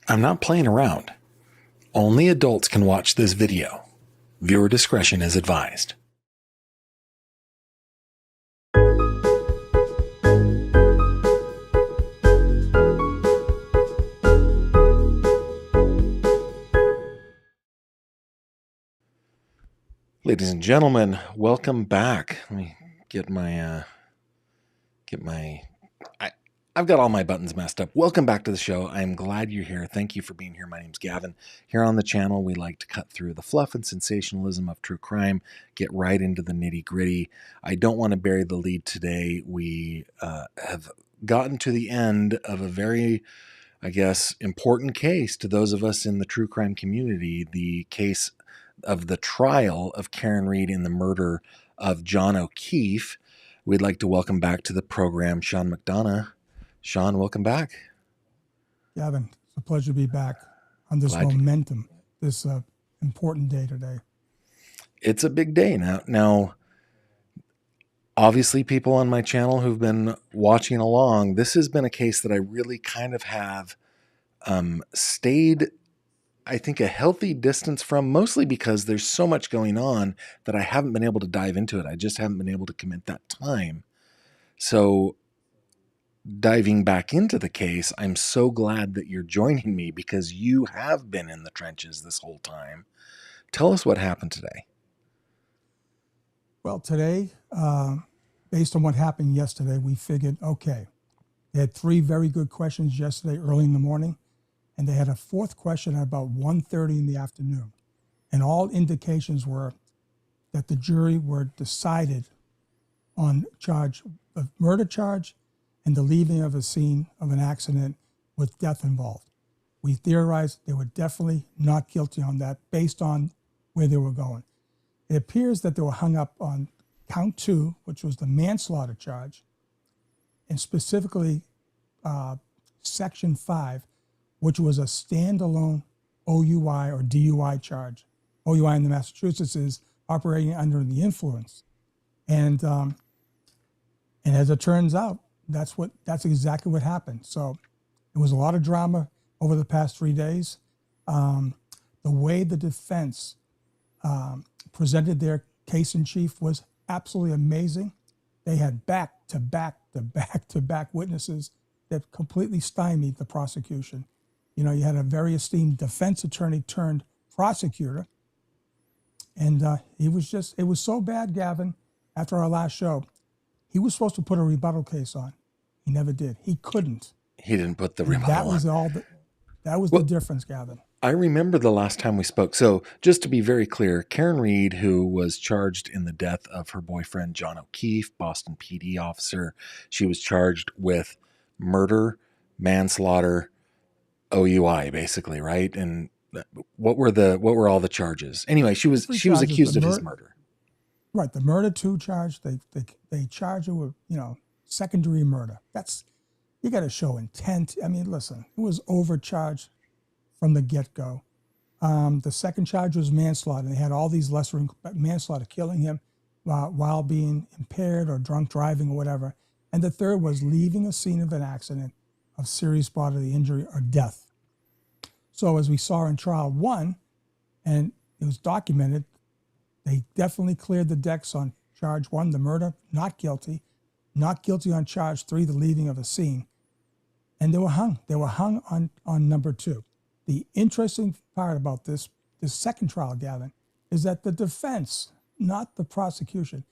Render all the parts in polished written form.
I'm not playing around. Only adults can watch this video. Viewer discretion is advised. Ladies and gentlemen, welcome back. Let me I've got all my buttons messed up. Welcome back to the show. I'm glad you're here. Thank you for being here. My name's Gavin. Here on the channel, we like to cut through the fluff and sensationalism of true crime, get right into the nitty gritty. I don't want to bury the lead today. We have gotten to the end of a very, important case to those of us in the true crime community, the case of the trial of Karen Read in the murder of John O'Keefe. We'd like to welcome back to the program Sean McDonough. Sean, welcome back. Gavin, it's a pleasure to be back on this momentum, this important day today. It's a big day now. Obviously, people on my channel who've been watching along, this has been a case that I really kind of have stayed, I think, a healthy distance from, mostly because there's so much going on that I haven't been able to dive into it. I just haven't been able to commit that time. So diving back into the case, I'm so glad that you're joining me because you have been in the trenches this whole time. Tell us what happened today. Well, today, based on what happened yesterday, we figured, okay, they had 3 very good questions yesterday early in the morning, and they had a 4th question at about 1:30 in the afternoon. And all indications were that the jury were decided on the murder charge and the leaving of a scene of an accident with death involved. We theorized they were definitely not guilty on that based on where they were going. It appears that they were hung up on count 2, which was the manslaughter charge, and specifically section 5, which was a standalone OUI or DUI charge. OUI in the Massachusetts is operating under the influence. And as it turns out, that's exactly what happened. So it was a lot of drama over the past 3 days. The way the defense presented their case in chief was absolutely amazing. They had back-to-back witnesses that completely stymied the prosecution. You know, you had a very esteemed defense attorney turned prosecutor. And it was so bad, Gavin, after our last show, he was supposed to put a rebuttal case on. He never did. He couldn't. He didn't put the rebuttal on. That was the difference, Gavin. I remember the last time we spoke. So just to be very clear, Karen Read, who was charged in the death of her boyfriend, John O'Keefe, Boston PD officer, she was charged with murder, manslaughter, OUI, basically, right? And what were all the charges? Anyway, she was accused of his murder. Right, the murder 2 charge, they charge her with, second-degree murder. You got to show intent. I mean, listen, it was overcharged from the get-go. The second charge was manslaughter. They had all these lesser manslaughter, killing him while being impaired or drunk driving or whatever. And the third was leaving a scene of an accident of serious bodily injury or death. So as we saw in trial 1, and it was documented, they definitely cleared the decks on charge 1, the murder, not guilty on charge 3, the leaving of a scene. And they were hung. They were hung on number 2. The interesting part about this second trial, Gavin, is that the defense, not the prosecution,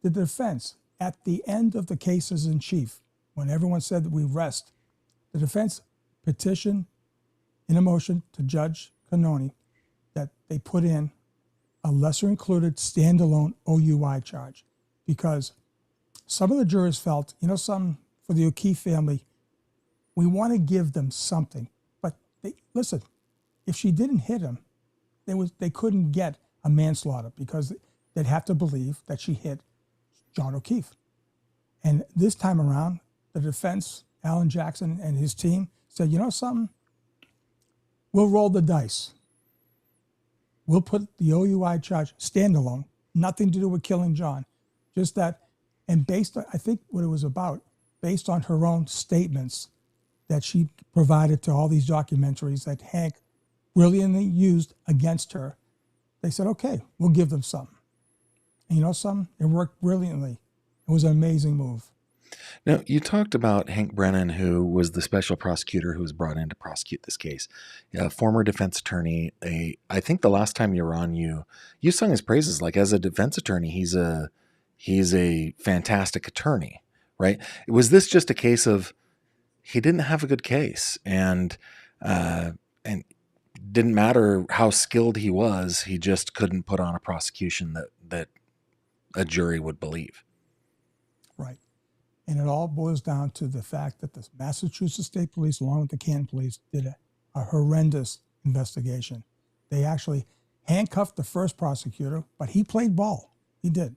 the defense, at the end of the cases in chief, when everyone said that we rest, the defense petitioned in a motion to Judge Cannoni that they put in a lesser included standalone OUI charge, because some of the jurors felt, for the O'Keefe family, we want to give them something. But listen, if she didn't hit him, they couldn't get a manslaughter because they'd have to believe that she hit John O'Keefe. And this time around, the defense, Alan Jackson and his team, said, something? We'll roll the dice. We'll put the OUI charge standalone, nothing to do with killing John. Just that, and based on, I think what it was about, based on her own statements, that she provided to all these documentaries that Hank brilliantly used against her, they said, okay, we'll give them something. And you know something? It worked brilliantly. It was an amazing move. Now, you talked about Hank Brennan, who was the special prosecutor who was brought in to prosecute this case. A former defense attorney. I think the last time you were on, you sung his praises. Like, as a defense attorney, he's a fantastic attorney, right? Was this just a case of he didn't have a good case, and didn't matter how skilled he was, he just couldn't put on a prosecution that a jury would believe? Right. And it all boils down to the fact that the Massachusetts State Police, along with the Canton Police, did a horrendous investigation. They actually handcuffed the first prosecutor, but he played ball. He did.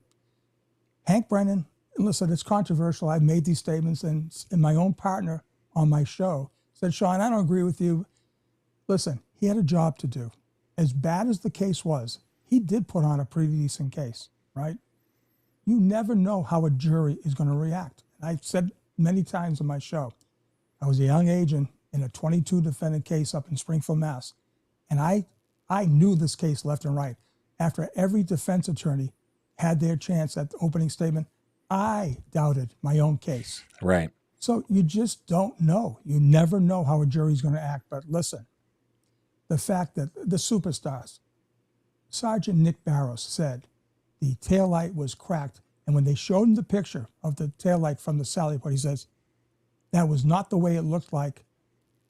Hank Brennan, listen, it's controversial. I've made these statements, and my own partner on my show said, Sean, I don't agree with you. Listen, he had a job to do. As bad as the case was, he did put on a pretty decent case, right? You never know how a jury is going to react. I've said many times on my show, I was a young agent in a 22 defendant case up in Springfield, Mass. And I knew this case left and right. After every defense attorney had their chance at the opening statement, I doubted my own case. Right. So you just don't know. You never know how a jury's going to act. But listen, the fact that the superstars, Sergeant Nick Barrows said the taillight was cracked. And when they showed him the picture of the taillight from the Sally Port, he says, that was not the way it looked like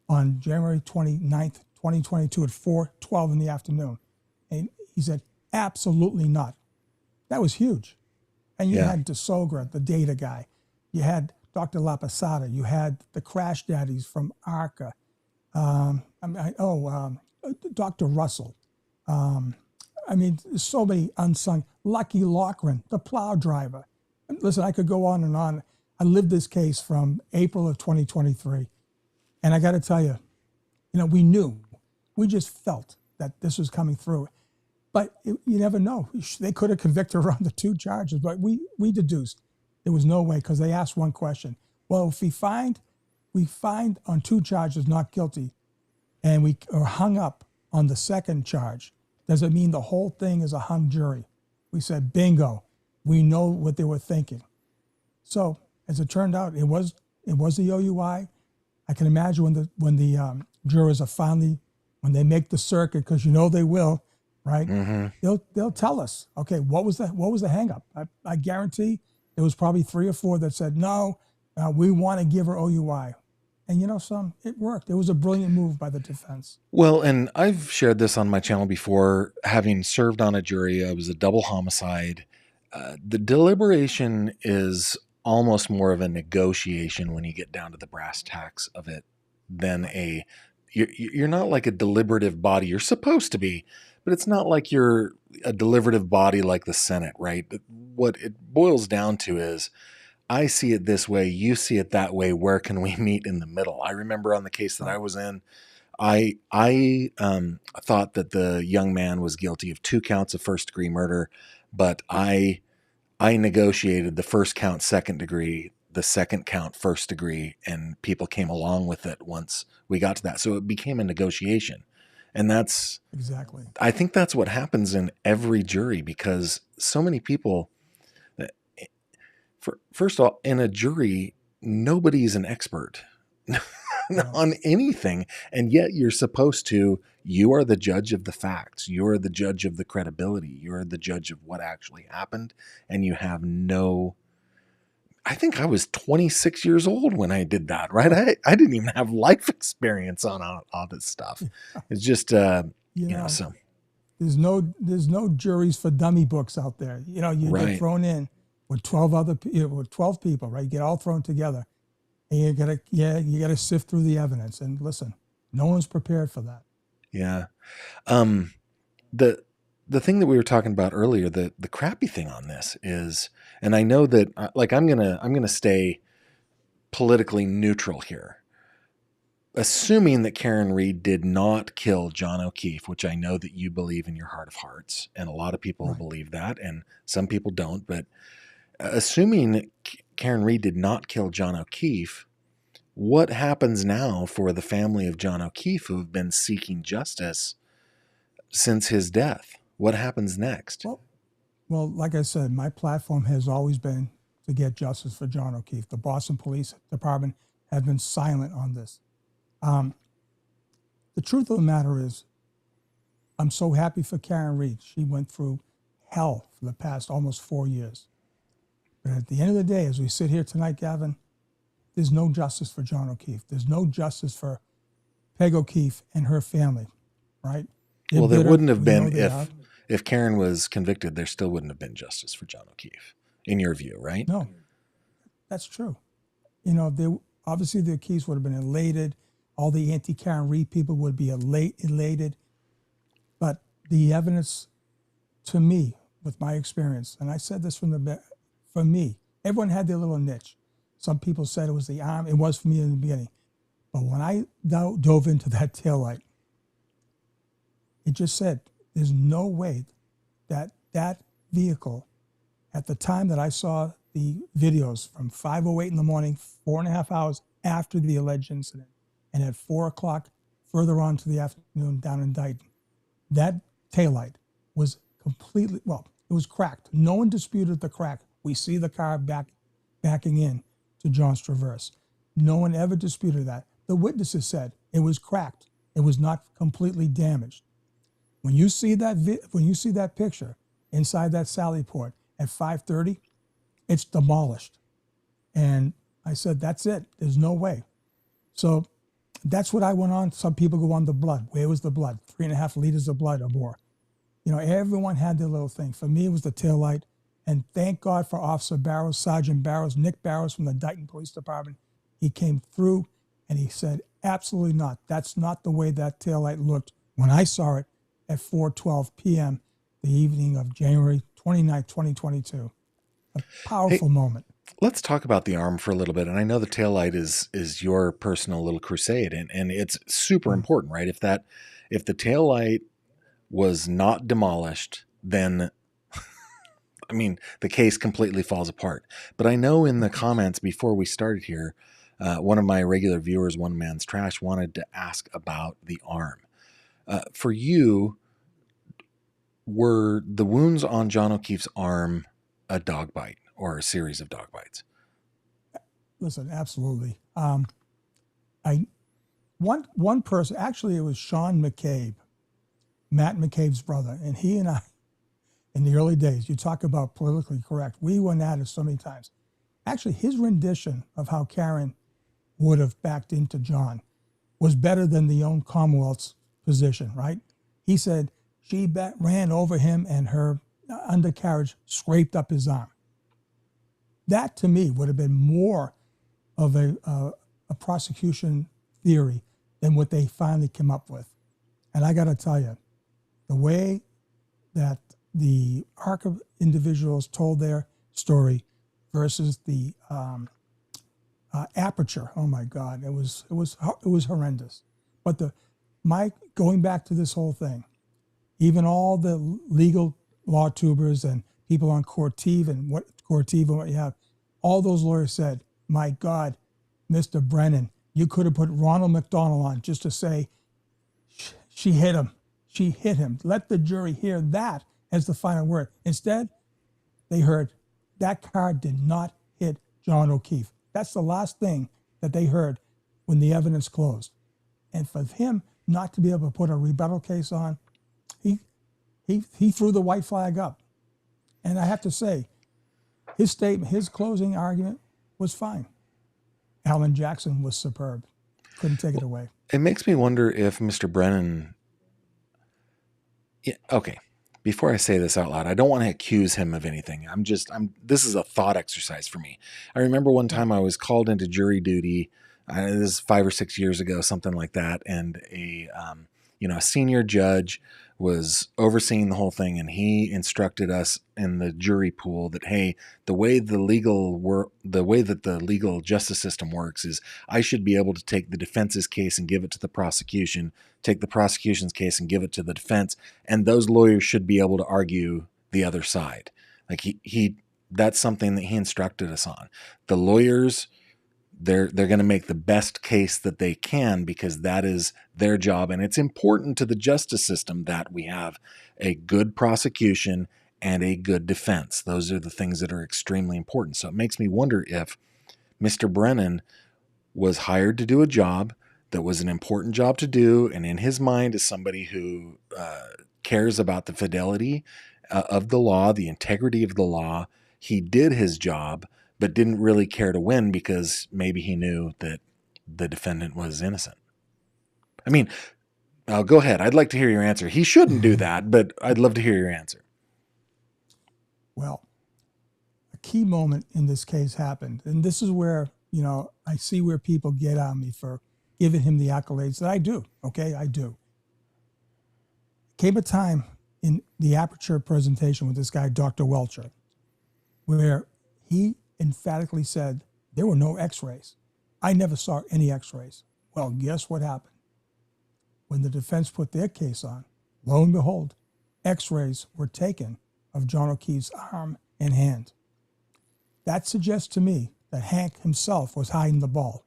on January 29th, 2022 at 4:12 in the afternoon. And he said, absolutely not. That was huge. And you had DeSogra, the data guy. You had Dr. Lapasada. You had the crash daddies from ARCA. Dr. Russell. There's so many unsung. Lucky Loughran, the plow driver. Listen, I could go on and on. I lived this case from April of 2023. And I got to tell you, we knew. We just felt that this was coming through. But you never know. They could have convicted her on the 2 charges, but we deduced there was no way, because they asked one question. Well, if we find on 2 charges not guilty, and we are hung up on the second charge, does it mean the whole thing is a hung jury? We said, bingo. We know what they were thinking. So as it turned out, it was the OUI. I can imagine when the jurors are finally, when they make the circuit, because they will, right? Mm-hmm. They'll tell us, okay, what was the hang up? I guarantee there was probably 3 or 4 that said, no, we want to give her OUI. And it worked. It was a brilliant move by the defense. Well, and I've shared this on my channel before, having served on a jury. I was a double homicide. The deliberation is almost more of a negotiation when you get down to the brass tacks of it than you're not like a deliberative body. You're supposed to be, but it's not like you're a deliberative body like the Senate, right? What it boils down to is, I see it this way, you see it that way. Where can we meet in the middle? I remember on the case that I was in, I thought that the young man was guilty of 2 counts of first-degree murder, but I negotiated the first count second degree, the second count first degree, and people came along with it once we got to that. So it became a negotiation. And that's exactly, I think that's what happens in every jury, because so many people, first of all, in a jury, nobody's an expert on anything. And yet you are the judge of the facts. You're the judge of the credibility. You're the judge of what actually happened. And you have I think I was 26 years old when I did that, right? I didn't even have life experience on all this stuff. It's just, so. There's no juries for dummy books out there. You get thrown in with 12 people, right? You get all thrown together, and you gotta sift through the evidence. And listen, no one's prepared for that. Yeah. The thing that we were talking about earlier, the crappy thing on this is, and I know that I'm gonna stay politically neutral here. Assuming that Karen Read did not kill John O'Keefe, which I know that you believe in your heart of hearts, and a lot of people believe that, and some people don't, but assuming Karen Read did not kill John O'Keefe, What happens now for the family of John O'Keefe who have been seeking justice since his death? What happens next? Well, like I said, my platform has always been to get justice for John O'Keefe. The Boston Police Department have been silent on this. The truth of the matter is, I'm so happy for Karen Reed. She went through hell for the past almost 4 years. But at the end of the day, as we sit here tonight, Gavin, there's no justice for John O'Keefe. There's no justice for Peg O'Keefe and her family, right? Well, there wouldn't have been if Karen was convicted. There still wouldn't have been justice for John O'Keefe, in your view, right? No, that's true. Obviously the O'Keefes would have been elated. All the anti-Karen Reed people would be elated. But the evidence, to me, with my experience, and I said this for me, everyone had their little niche. Some people said it was the arm. It was for me in the beginning. But when I dove into that taillight, it just said, there's no way that that vehicle, at the time that I saw the videos from 5:08 in the morning, 4.5 hours after the alleged incident, and at 4 o'clock further on to the afternoon down in Dighton, that taillight was completely, it was cracked. No one disputed the crack. We see the car backing in to John's Traverse. No one ever disputed that. The witnesses said it was cracked. It was not completely damaged. When you see that picture inside that Sally Port at 5:30, it's demolished. And I said, that's it. There's no way. So that's what I went on. Some people go on the blood. Where was the blood? 3.5 liters of blood or more. Everyone had their little thing. For me, it was the taillight. And thank God for Officer Barrows, Sergeant Barrows, Nick Barrows from the Dighton Police Department. He came through and he said, absolutely not. That's not the way that taillight looked when I saw it at 4:12 p.m. the evening of January 29th, 2022. A powerful moment. Let's talk about the arm for a little bit. And I know the taillight is your personal little crusade, and it's super important, right? If the taillight was not demolished, then I mean, the case completely falls apart. But I know in the comments before we started here, one of my regular viewers, One Man's Trash, wanted to ask about the arm. For you, were the wounds on John O'Keefe's arm a dog bite or a series of dog bites? Listen, absolutely. One person, actually it was Sean McCabe, Matt McCabe's brother, and he and I, in the early days, you talk about politically correct. We went at it so many times. Actually, his rendition of how Karen would have backed into John was better than the own Commonwealth's position, right? He said she ran over him and her undercarriage scraped up his arm. That, to me, would have been more of a prosecution theory than what they finally came up with. And I got to tell you, the way that the ARC of individuals told their story versus the aperture, oh my God, it was horrendous. But going back to this whole thing, even all the legal law tubers and people on Cortive and what you have, all those lawyers said, my God, Mr. Brennan, you could have put Ronald McDonald on just to say, she hit him. She hit him. Let the jury hear that as the final word. Instead, they heard that car did not hit John O'Keefe. That's the last thing that they heard when the evidence closed. And for him not to be able to put a rebuttal case on, he threw the white flag up. And I have to say, his statement, his closing argument was fine. Alan Jackson was superb. Couldn't take it away. It makes me wonder if Mr. Brennan... Yeah, okay. Before I say this out loud, I don't want to accuse him of anything. This is a thought exercise for me. I remember one time I was called into jury duty. This is 5 or 6 years ago, something like that. And a senior judge was overseeing the whole thing, and he instructed us in the jury pool that, hey, the way that the legal justice system works is I should be able to take the defense's case and give it to the prosecution, take the prosecution's case and give it to the defense, and those lawyers should be able to argue the other side. Like that's something that he instructed us on. The lawyers they're going to make the best case that they can because that is their job. And it's important to the justice system that we have a good prosecution and a good defense. Those are the things that are extremely important. So it makes me wonder if Mr. Brennan was hired to do a job that was an important job to do, and in his mind, as somebody who cares about the fidelity of the law, the integrity of the law, he did his job, but didn't really care to win because maybe he knew that the defendant was innocent. I mean, go ahead. I'd like to hear your answer. He shouldn't do that, but I'd love to hear your answer. Well, a key moment in this case happened, and this is where, I see where people get on me for giving him the accolades that I do. Okay, I do. Came a time in the Aperture presentation with this guy, Dr. Welcher, where he emphatically said there were no x-rays. I never saw any x-rays. Well, guess what happened? When the defense put their case on, lo and behold, x-rays were taken of John O'Keefe's arm and hand. That suggests to me that Hank himself was hiding the ball.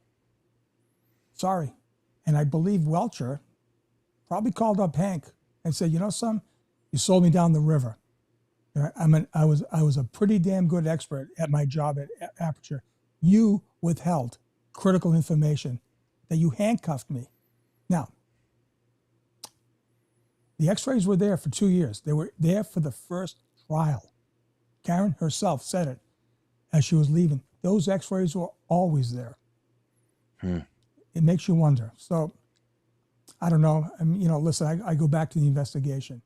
Sorry. And I believe Welcher probably called up Hank and said, son, you sold me down the river. I was a pretty damn good expert at my job at Aperture. You withheld critical information, that you handcuffed me. Now, the x-rays were there for 2 years. They were there for the first trial. Karen herself said it as she was leaving. Those x-rays were always there. It makes you wonder. So, I don't know. Listen, I go back to the investigation.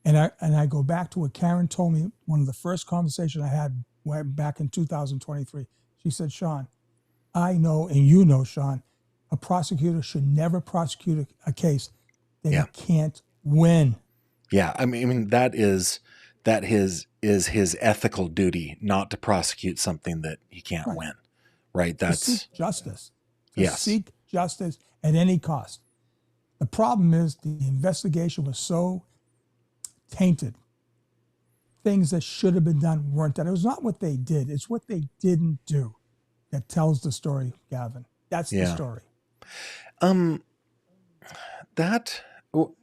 And I go back to what Karen told me, one of the first conversations I had back in 2023. She said, Sean, I know, and you know, Sean, a prosecutor should never prosecute a case that he can't win. Yeah, I mean that is his ethical duty not to prosecute something that he can't win. Right? That's to seek justice. Yes. Seek justice at any cost. The problem is the investigation was so tainted. Things that should have been done weren't done. It was not what they did. It's what they didn't do that tells the story, Gavin. That's the story.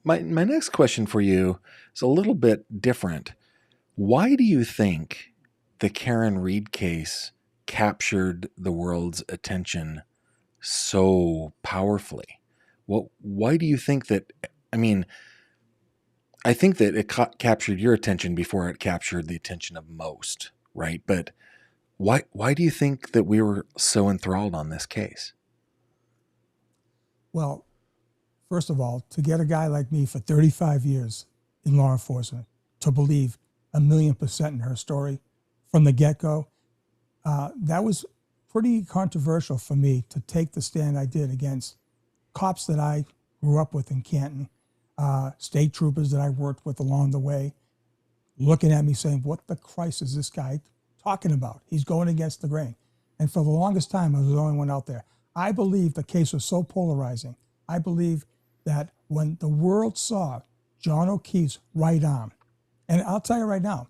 My next question for you is a little bit different. Why do you think the Karen Reed case captured the world's attention so powerfully? Why do you think that? I mean, I think that it captured your attention before it captured the attention of most, right? But why do you think that we were so enthralled on this case? Well, first of all, to get a guy like me for 35 years in law enforcement to believe 1,000,000% in her story from the get-go, that was pretty controversial for me to take the stand I did against cops that I grew up with in Canton, state troopers that I worked with along the way, looking at me saying, what the Christ is this guy talking about? He's going against the grain. And for the longest time, I was the only one out there. I believe the case was so polarizing. I believe that when the world saw John O'Keefe's right arm, and I'll tell you right now,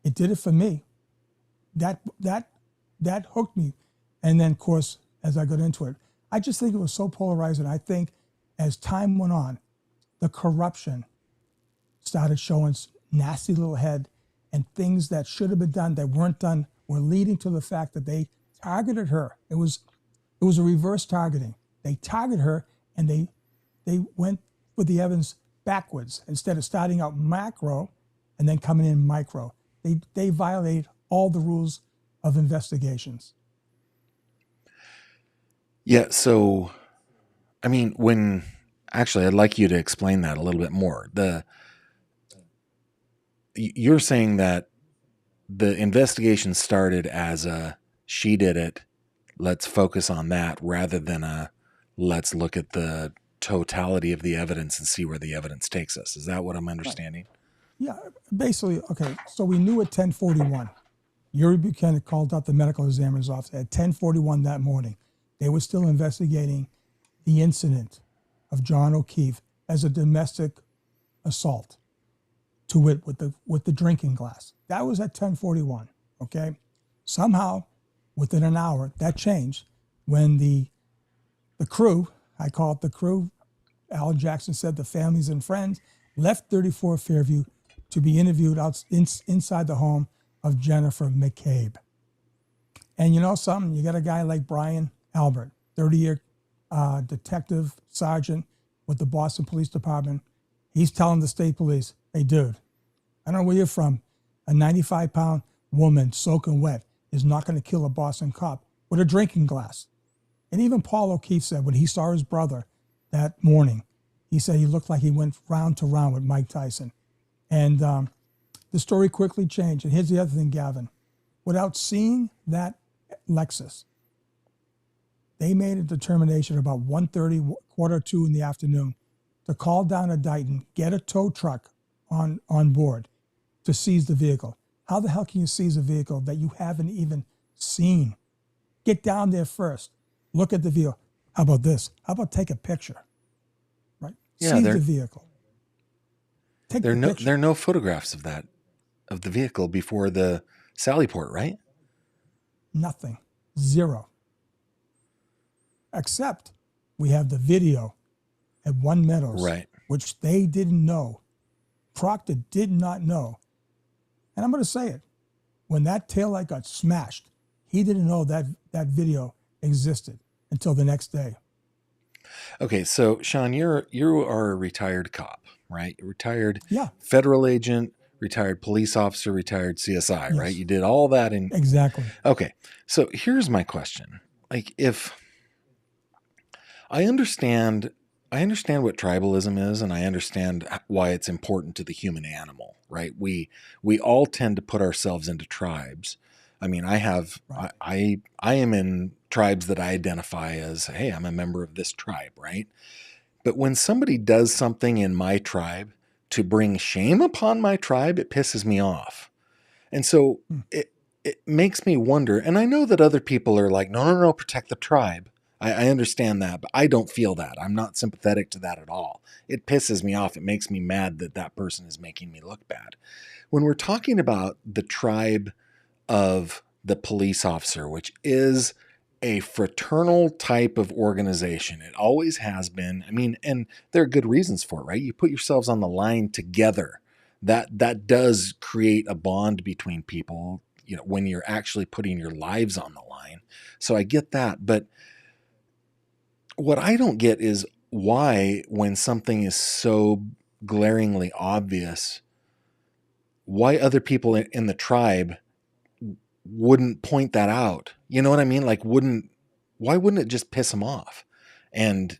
it did it for me. That hooked me. And then, of course, as I got into it, I just think it was so polarizing. I think as time went on, the corruption started showing nasty little head, and things that should have been done that weren't done were leading to the fact that they targeted her. It was a reverse targeting. They targeted her, and they went with the evidence backwards instead of starting out macro and then coming in micro. They violated all the rules of investigations. Yeah. So, I mean, actually, I'd like you to explain that a little bit more. You're saying that the investigation started as she did it, let's focus on that, rather than let's look at the totality of the evidence and see where the evidence takes us. Is that what I'm understanding? Yeah, basically, okay. So we knew at 10:41, Yuri Buchanan called up the medical examiner's office at 10:41 that morning. They were still investigating the incident of John O'Keefe as a domestic assault, to wit, with the drinking glass. That was at 10:41. Okay, somehow Within an hour, that changed when the crew, I call it the crew, Alan Jackson said the families and friends left 34 Fairview to be interviewed inside the home of Jennifer McCabe. And you know something? You got a guy like Brian Albert, 30-year detective sergeant with the Boston Police Department. He's telling the state police, hey, dude, I don't know where you're from. A 95-pound woman soaking wet is not going to kill a Boston cop with a drinking glass. And even Paul O'Keefe said when he saw his brother that morning, he said he looked like he went round to round with Mike Tyson. And the story quickly changed. And here's the other thing, Gavin. Without seeing that Lexus, they made a determination about 1:30, quarter to 2 in the afternoon to call down to Dighton, get a tow truck on board to seize the vehicle. How the hell can you seize a vehicle that you haven't even seen? Get down there first. Look at the vehicle. How about this? How about take a picture? Right? Yeah, seize the vehicle. There are no photographs of the vehicle before the Sally Port, right? Nothing. Zero. Except we have the video at One Meadows, right, which they didn't know. Proctor did not know. And I'm going to say it. When that taillight got smashed, he didn't know that video existed until the next day. Okay, so Sean, you are a retired cop, right? You're retired federal agent, retired police officer, retired CSI, right? You did all that in... Exactly. Okay, so here's my question. Like, if... I understand what tribalism is, and I understand why it's important to the human animal, right? We all tend to put ourselves into tribes. I mean, I am in tribes that I identify as, hey, I'm a member of this tribe, right? But when somebody does something in my tribe to bring shame upon my tribe, it pisses me off. And so it makes me wonder, and I know that other people are like, no, protect the tribe. I understand that, but I don't feel that. I'm not sympathetic to that at all. It pisses me off. It makes me mad that that person is making me look bad. When we're talking about the tribe of the police officer, which is a fraternal type of organization, it always has been. I mean, and there are good reasons for it, right? You put yourselves on the line together. That does create a bond between people, you know, when you're actually putting your lives on the line. So I get that, but what I don't get is why, when something is so glaringly obvious, why other people in the tribe wouldn't point that out. You know what I mean? Like, why wouldn't it just piss them off? And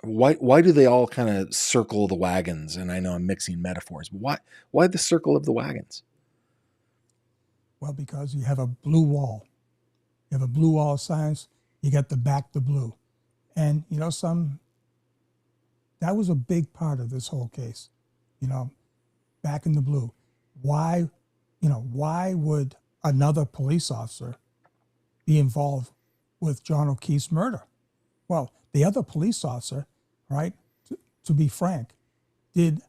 why do they all kind of circle the wagons? And I know I'm mixing metaphors, but why the circle of the wagons? Well, because you have a blue wall. You have a blue wall of silence. You got the back to blue. And, you know, that was a big part of this whole case, you know, back in the blue. Why would another police officer be involved with John O'Keefe's murder? Well, the other police officer, right, to be frank, did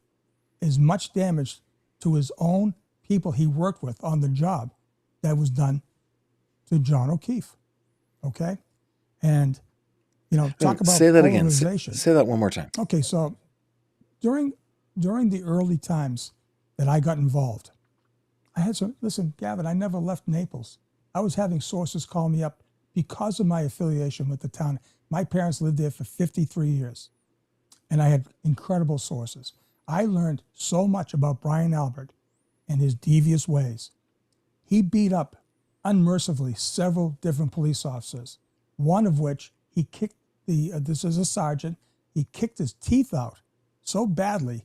as much damage to his own people he worked with on the job that was done to John O'Keefe, okay? And... you know, talk about say that again. Say that one more time. Okay, so during the early times that I got involved, I had listen, Gavin, I never left Naples. I was having sources call me up because of my affiliation with the town. My parents lived there for 53 years, and I had incredible sources. I learned so much about Brian Albert and his devious ways. He beat up unmercifully several different police officers, one of which he kicked this is a sergeant, he kicked his teeth out so badly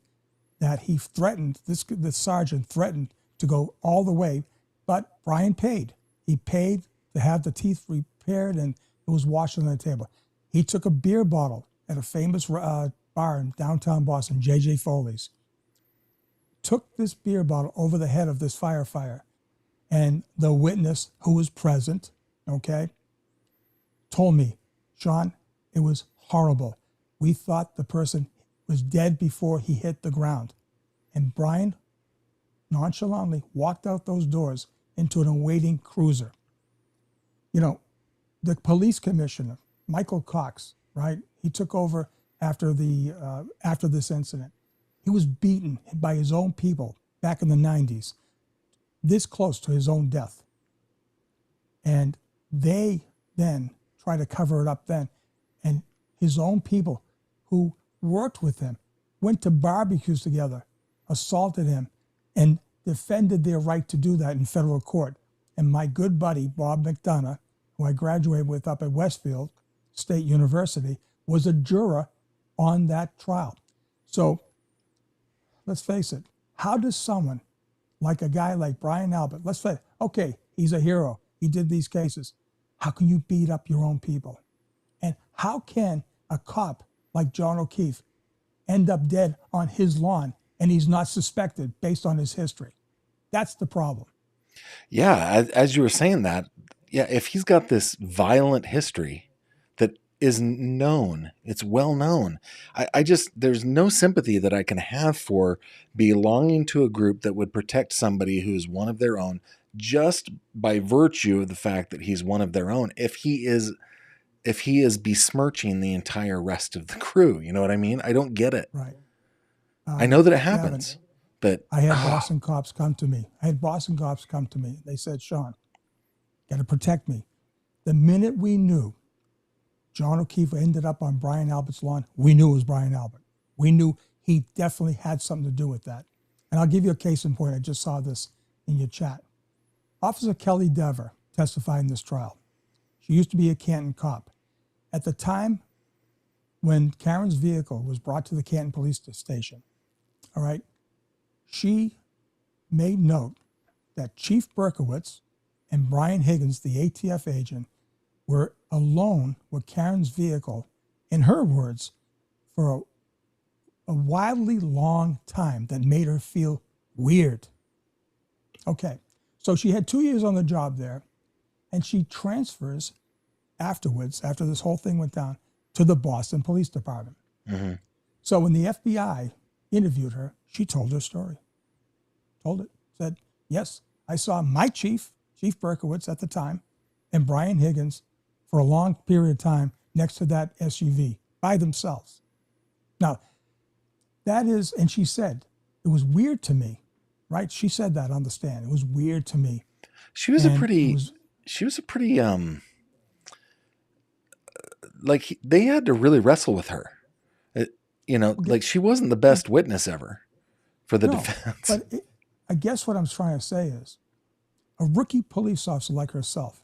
that he threatened, the sergeant threatened to go all the way, but Brian paid. He paid to have the teeth repaired, and it was washed on the table. He took a beer bottle at a famous bar in downtown Boston, J.J. Foley's, took this beer bottle over the head of this firefighter, and the witness who was present, okay, told me, Sean, it was horrible. We thought the person was dead before he hit the ground. And Brian nonchalantly walked out those doors into an awaiting cruiser. You know, the police commissioner, Michael Cox, right? He took over after this incident. He was beaten by his own people back in the 90s, this close to his own death. And they then tried to cover it up then. And his own people who worked with him went to barbecues together, assaulted him, and defended their right to do that in federal court. And my good buddy, Bob McDonough, who I graduated with up at Westfield State University, was a juror on that trial. So let's face it, how does someone like a guy like Brian Albert, let's say, okay, he's a hero, he did these cases. How can you beat up your own people? And how can a cop like John O'Keefe end up dead on his lawn and he's not suspected based on his history? That's the problem. Yeah, as you were saying that, yeah, if he's got this violent history that is known, it's well known, I just, there's no sympathy that I can have for belonging to a group that would protect somebody who's one of their own just by virtue of the fact that he's one of their own. If he is besmirching the entire rest of the crew, you know what I mean? I don't get it. Right. I know that it happens, but I had Boston cops come to me. They said, Sean, got to protect me. The minute we knew John O'Keefe ended up on Brian Albert's lawn, we knew it was Brian Albert. We knew he definitely had something to do with that. And I'll give you a case in point. I just saw this in your chat. Officer Kelly Dever testified in this trial. She used to be a Canton cop. At the time when Karen's vehicle was brought to the Canton police station, all right, she made note that Chief Berkowitz and Brian Higgins, the ATF agent, were alone with Karen's vehicle, in her words, for a wildly long time that made her feel weird. Okay, so she had 2 years on the job there, and she transfers afterwards, after this whole thing went down, to the Boston Police Department. Mm-hmm. So when the FBI interviewed her, she told her story. Told it. Said, yes, I saw my Chief Berkowitz at the time, and Brian Higgins for a long period of time next to that SUV by themselves. Now, that is, and she said, it was weird to me, right? She said that on the stand. It was weird to me. She was a pretty, like they had to really wrestle with her. Like she wasn't the best witness ever for the defense. But I guess what I'm trying to say is a rookie police officer like herself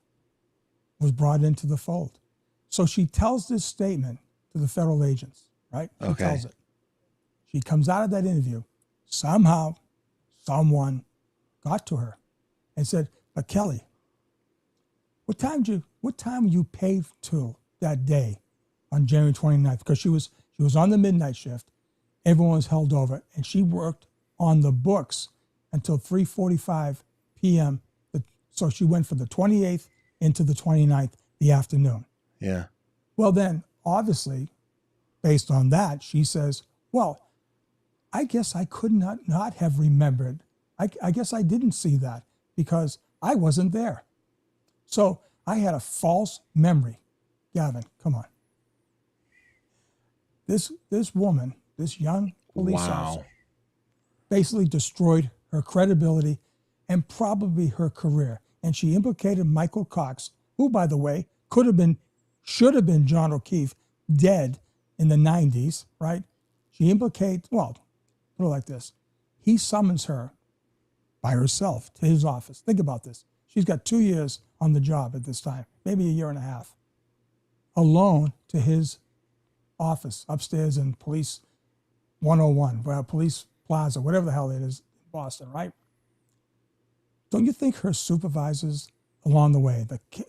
was brought into the fold. So she tells this statement to the federal agents, right? She tells it. She comes out of that interview. Somehow, someone got to her and said, but Kelly, what time you paid till that day on January 29th? Because she was on the midnight shift. Everyone was held over, and she worked on the books until 3:45 p.m. So she went from the 28th into the 29th, the afternoon. Yeah. Well, then, obviously, based on that, she says, well, I guess I could not have remembered. I guess I didn't see that because I wasn't there. So I had a false memory. Gavin, come on. This woman, this young police officer, basically destroyed her credibility and probably her career. And she implicated Michael Cox, who, by the way, should have been John O'Keefe, dead in the 90s, right? She implicates, well, put it like this. He summons her by herself to his office. Think about this. She's got 2 years on the job at this time, maybe a year and a half, alone to his office upstairs in Police 101, Police Plaza, whatever the hell it is, in Boston, right? Don't you think her supervisors along the way,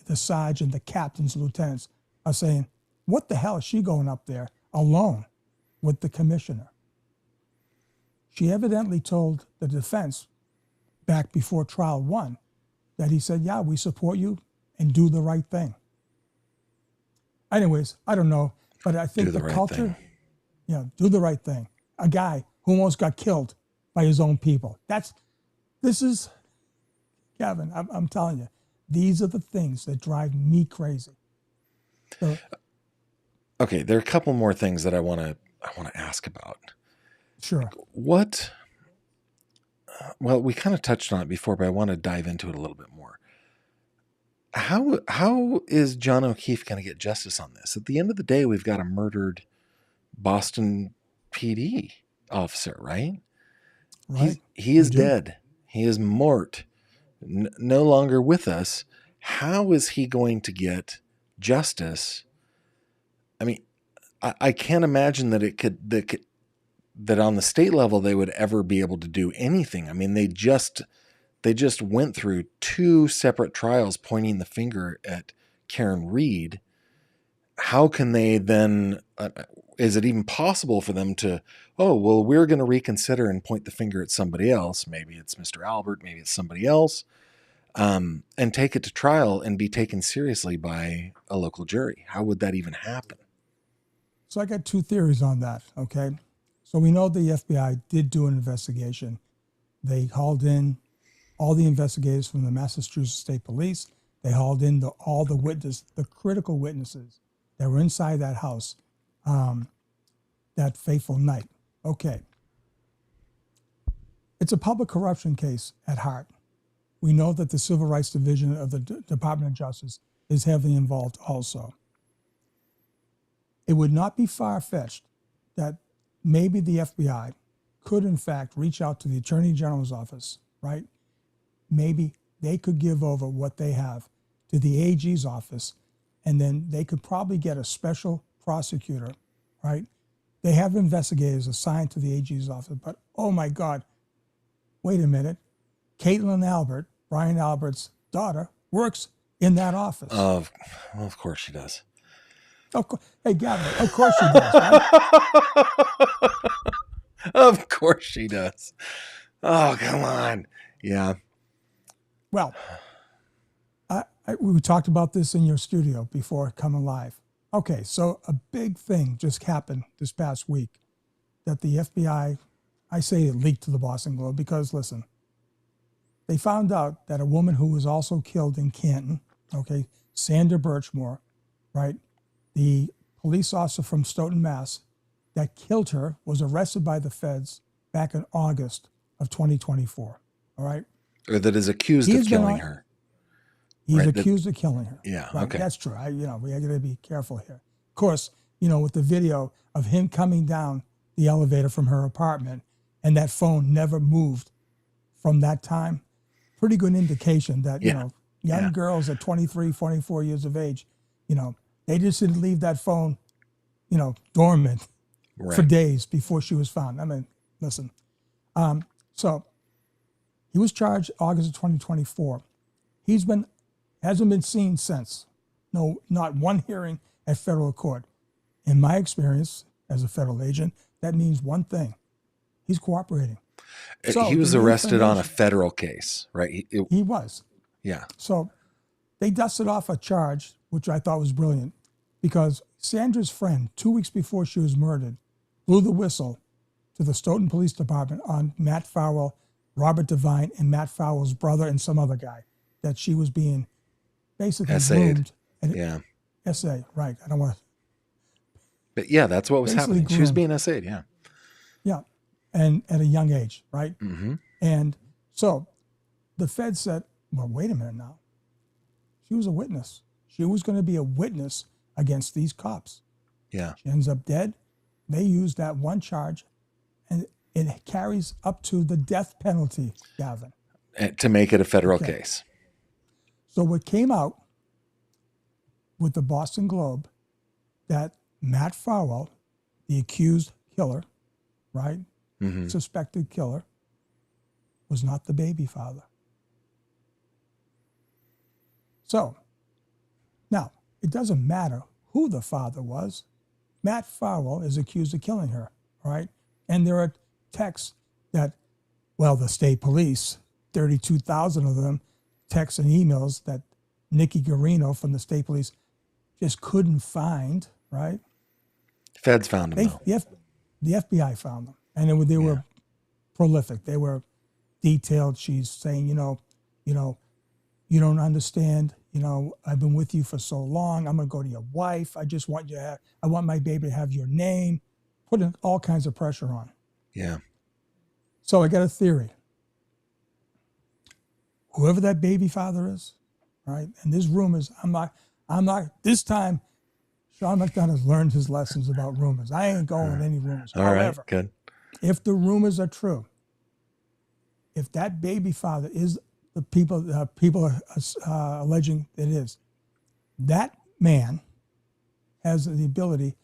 the sergeant, the captains, lieutenants, are saying, what the hell is she going up there alone with the commissioner? She evidently told the defense back before trial 1 that he said, yeah, we support you and do the right thing. Anyways, I don't know, but I think the culture, do the right thing. A guy who almost got killed by his own people. This is, Gavin, I'm telling you, These are the things that drive me crazy. So, Okay, there are a couple more things that I want to ask about. sure. What? Well, we kind of touched on it before, but I want to dive into it a little bit more. How is John O'Keefe going to get justice on this? At the end of the day, we've got a murdered Boston PD officer, right? Right. He is dead. He is mort, no longer with us. How is he going to get justice? I mean, I can't imagine that that on the state level they would ever be able to do anything. I mean, they just went through two separate trials pointing the finger at Karen Reed. How can they then? Is it even possible for them to? Oh, well, we're going to reconsider and point the finger at somebody else. Maybe it's Mr. Albert. Maybe it's somebody else, and take it to trial and be taken seriously by a local jury. How would that even happen? So I got two theories on that. Okay. So we know the FBI did do an investigation. They hauled in all the investigators from the Massachusetts State Police. They hauled in all the critical witnesses that were inside that house that fateful night. Okay. It's a public corruption case at heart. We know that the Civil Rights Division of the Department of Justice is heavily involved also. It would not be far-fetched that maybe the FBI could, in fact, reach out to the Attorney General's office, right? Maybe they could give over what they have to the AG's office, and then they could probably get a special prosecutor, right? They have investigators assigned to the AG's office, but oh my God, wait a minute. Caitlin Albert, Brian Albert's daughter, works in that office. Of course she does. Hey, Gavin, of course she does, right? Of course she does. Oh, come on. Yeah. Well, we talked about this in your studio before coming live. Okay, so a big thing just happened this past week that the FBI, I say it leaked to the Boston Globe because, listen, they found out that a woman who was also killed in Canton, okay, Sandra Birchmore, right, the police officer from Stoughton, Mass, that killed her was arrested by the feds back in August of 2024, all right? Or that is accused of killing her. He's accused of killing her. Yeah, right, okay. That's true. We got to be careful here. Of course, with the video of him coming down the elevator from her apartment and that phone never moved from that time, pretty good indication that, young girls at 23, 24 years of age, they just didn't leave that phone, dormant for days before she was found. I mean, listen. So he was charged August of 2024. Hasn't been seen since. No, not one hearing at federal court. In my experience as a federal agent, that means one thing. He's cooperating. So he was arrested on a federal case, right? He was. Yeah. So they dusted off a charge, which I thought was brilliant, because Sandra's friend, 2 weeks before she was murdered, blew the whistle to the Stoughton Police Department on Matt Farwell, Robert Devine, and Matt Farwell's brother and some other guy, that she was being basically groomed. Yeah. SA, right. I don't want to. But yeah, that's what was happening. Groomed. She was being SA'd, yeah. Yeah. And at a young age, right? Mm-hmm. And so the Fed said, well, wait a minute now. She was a witness. She was going to be a witness against these cops. Yeah. She ends up dead. They use that one charge, and it carries up to the death penalty, Gavin. To make it a federal case. So what came out with the Boston Globe, that Matt Farwell, the accused killer, right, suspected killer, was not the baby father. So now it doesn't matter who the father was. Matt Farwell is accused of killing her, right? And there are texts that, the state police, 32,000 of them, texts and emails that Nikki Guarino from the state police just couldn't find, right? Feds found them, though. The FBI found them. And they were prolific. They were detailed. She's saying, You don't understand. I've been with you for so long. I'm going to go to your wife. I want my baby to have your name. Putting all kinds of pressure on. Yeah. So I got a theory. Whoever that baby father is, right? And there's rumors. I'm not, this time, Sean McDonough learned his lessons about rumors. I ain't going with any rumors. All However, right, good. if the rumors are true, if that baby father is the people are alleging it is, that man has the ability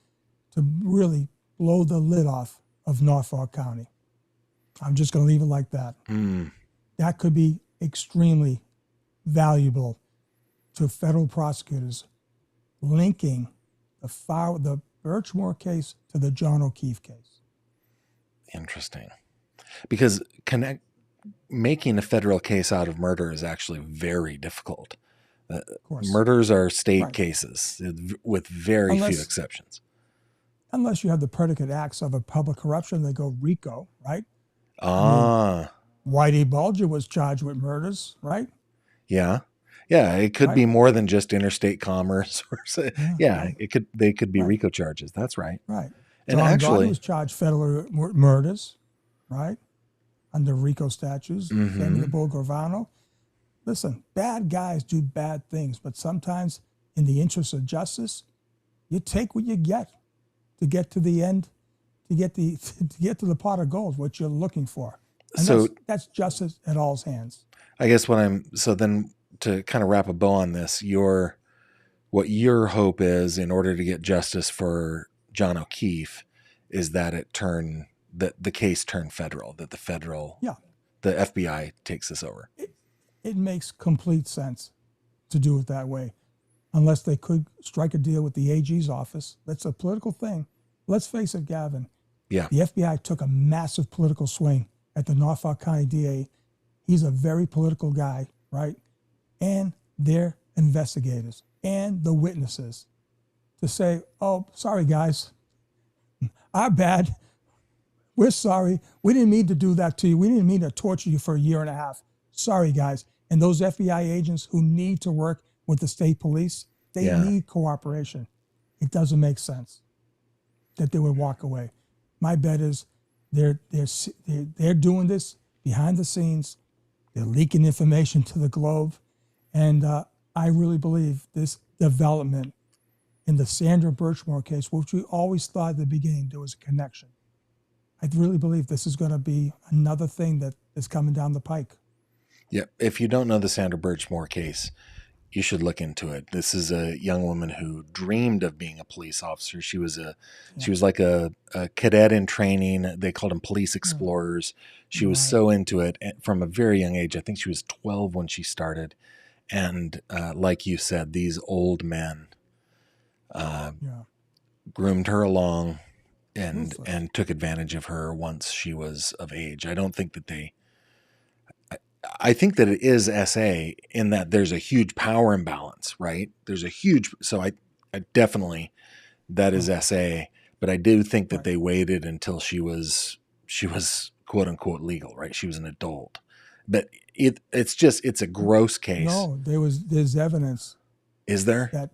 to really blow the lid off of Norfolk County. I'm just going to leave it like that. That could be extremely valuable to federal prosecutors linking the Birchmore case to the John O'Keefe case. Interesting. Because making a federal case out of murder is actually very difficult. Of course. Murders are state cases with very few exceptions. Unless you have the predicate acts of a public corruption, they go RICO, right? Whitey Bulger was charged with murders, right? Yeah. Yeah, it could be more than just interstate commerce. They could be RICO charges. That's right. Right. And John actually Gotti was charged federal murders, right? Under RICO statutes. Same with Bull Gravano. Listen, bad guys do bad things, but sometimes in the interest of justice, you take what you get to get to the end, to get to the pot of gold, what you're looking for. And so that's justice at all's hands. I guess then to kind of wrap a bow on this, what your hope is in order to get justice for John O'Keefe is that the case turn federal, that the FBI takes this over. It makes complete sense to do it that way, unless they could strike a deal with the AG's office. That's a political thing. Let's face it, Gavin. Yeah. The FBI took a massive political swing at the Norfolk County DA. He's a very political guy, right? And their investigators and the witnesses to say, oh, sorry, guys. Our bad. We're sorry. We didn't mean to do that to you. We didn't mean to torture you for a year and a half. Sorry, guys. And those FBI agents who need to work with the state police, they need cooperation. It doesn't make sense that they would walk away. My bet is they're doing this behind the scenes. They're leaking information to the Globe. And I really believe this development in the Sandra Birchmore case, which we always thought at the beginning there was a connection. I really believe this is going to be another thing that is coming down the pike. Yeah. If you don't know the Sandra Birchmore case, you should look into it. This is a young woman who dreamed of being a police officer. She was like a cadet in training. They called them police explorers. She was so into it from a very young age. I think she was 12 when she started. And like you said, these old men groomed her along and took advantage of her once she was of age. I don't think that I think that it is SA in that there's a huge power imbalance, right? So I definitely, that is SA, but I do think that they waited until she was quote unquote legal, right? She was an adult, but it's a gross case. No, there's evidence. Is there? That,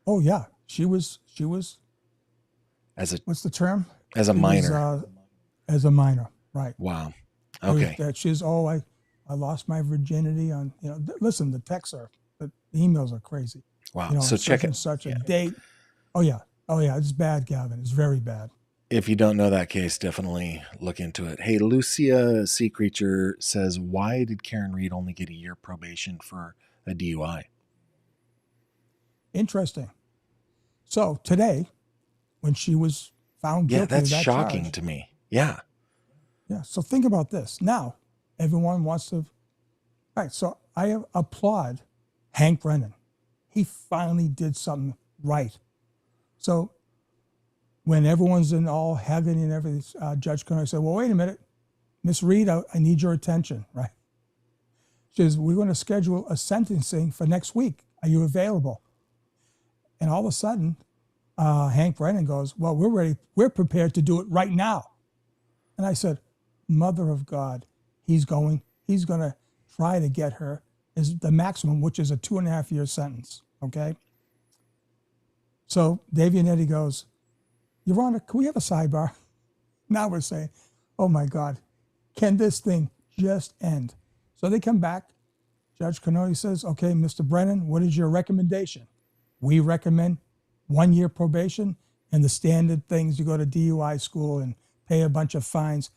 oh yeah, she was what's the term? As a minor. As a minor, right. Wow. Okay. That I lost my virginity on, listen, the texts the emails are crazy. Wow. So check it. Such a date. Oh yeah. It's bad, Gavin. It's very bad. If you don't know that case, definitely look into it. Hey, Lucia Sea Creature says, why did Karen Reed only get a year probation for a DUI? Interesting. So today, when she was found guilty, that's shocking to me. Yeah. Yeah. So think about this. Now, everyone wants to. Right. So I applaud Hank Brennan. He finally did something right. So when everyone's in all heaven and everything, Judge Conner said, well, wait a minute, Miss Reed, I need your attention, right? She says, we're going to schedule a sentencing for next week. Are you available? And all of a sudden, Hank Brennan goes, well, we're ready. We're prepared to do it right now. And I said, Mother of God, he's going to try to get her is the maximum, which is a 2.5-year sentence. Okay. So Davianetti goes, Your Honor, can we have a sidebar? Now we're saying, oh my God, can this thing just end? So they come back. Judge Canoli says, okay, Mr. Brennan, what is your recommendation? We recommend 1 year probation and the standard things. You go to DUI school and pay a bunch of fines.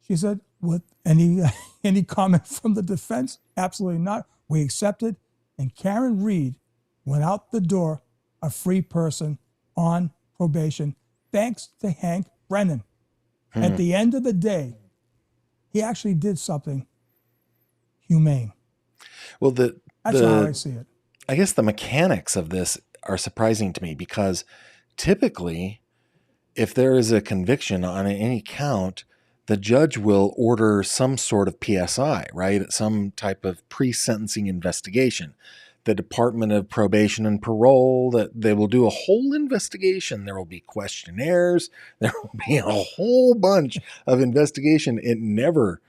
She said, with any comment from the defense? Absolutely not. We accepted. And Karen Reed went out the door a free person on probation, thanks to Hank Brennan. At the end of the day, he actually did something humane. Well, That's how I see it. I guess the mechanics of this are surprising to me because typically, if there is a conviction on any count, the judge will order some sort of PSI, right? Some type of pre-sentencing investigation. The Department of Probation and Parole, that they will do a whole investigation. There will be questionnaires. There will be a whole bunch of investigation. It never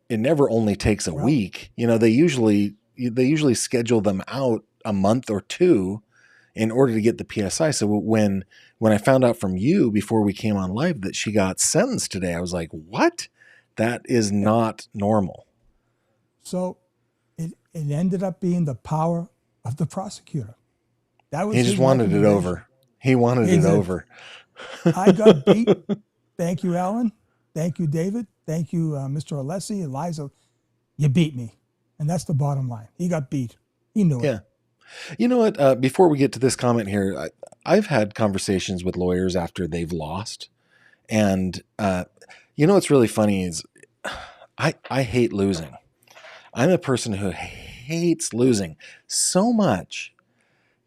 only takes a week. You know, they usually schedule them out a month or two in order to get the PSI. So when I found out from you before we came on live that she got sentenced today, I was like, what? That is not normal. So it ended up being the power of the prosecutor. That was he just wanted it over. He wanted it over. I got beat. Thank you, Alan. Thank you, David. Thank you, Mr. Alessi, Eliza. You beat me. And that's the bottom line. He got beat. He knew it. Yeah. You know what? Before we get to this comment here, I've had conversations with lawyers after they've lost. And you know what's really funny is I hate losing. I'm a person who hates losing so much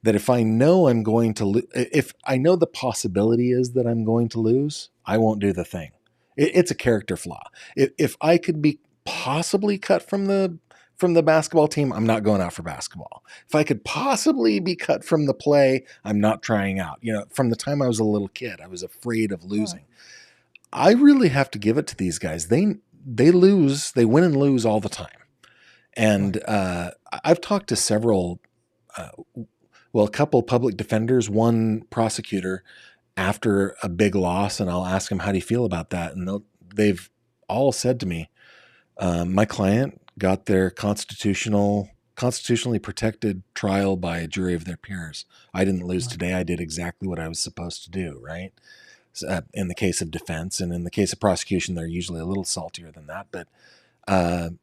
that if I know I'm going to if I know the possibility is that I'm going to lose, I won't do the thing. It's a character flaw. If I could be possibly cut from the basketball team, I'm not going out for basketball. If I could possibly be cut from the play, I'm not trying out. You know, from the time I was a little kid, I was afraid of losing. I really have to give it to these guys. They lose, they win and lose all the time. And I've talked to several, a couple public defenders, one prosecutor after a big loss, and I'll ask them, how do you feel about that? And they've all said to me, my client got their constitutionally protected trial by a jury of their peers. I didn't lose today. I did exactly what I was supposed to do, right? So, in the case of defense, and in the case of prosecution, they're usually a little saltier than that. But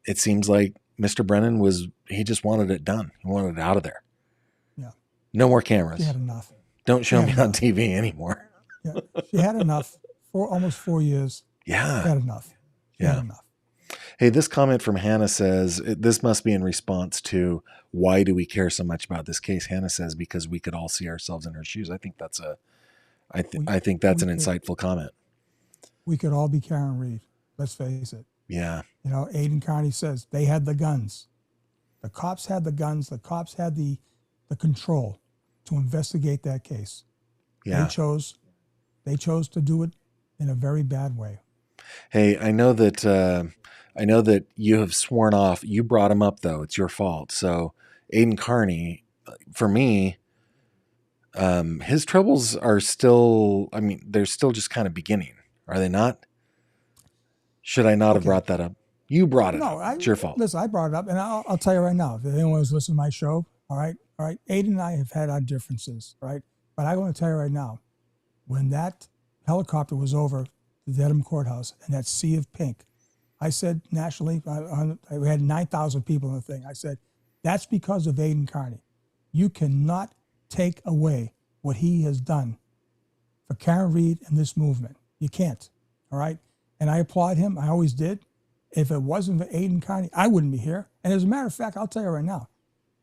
it seems like Mr. Brennan he just wanted it done. He wanted it out of there. Yeah. No more cameras. She had enough. Don't show me on TV anymore. Yeah. She had enough for almost 4 years. Yeah. She had enough. She had enough. Hey, this comment from Hannah says, this must be in response to why do we care so much about this case? Hannah says, because we could all see ourselves in her shoes. I think that's I think that's an insightful comment. We could all be Karen Reed. Let's face it. Yeah. You know, Aiden Carney says they had the guns. The cops had the guns. The cops had the control to investigate that case. Yeah. They chose to do it in a very bad way. Hey, I know that you have sworn off. You brought him up, though. It's your fault. So Aiden Carney, for me, his troubles are still, they're still just kind of beginning. Are they not? Should I not have brought that up? You brought it up. It's your fault. Listen, I brought it up, and I'll tell you right now, if anyone was listening to my show, all right, Aiden and I have had our differences, right? But I want to tell you right now, when that helicopter was over the Dedham Courthouse and that sea of pink, I said nationally, we had 9,000 people in the thing. I said, that's because of Aiden Carney. You cannot take away what he has done for Karen Reed and this movement. You can't, all right? And I applaud him. I always did. If it wasn't for Aiden Carney, I wouldn't be here. And as a matter of fact, I'll tell you right now,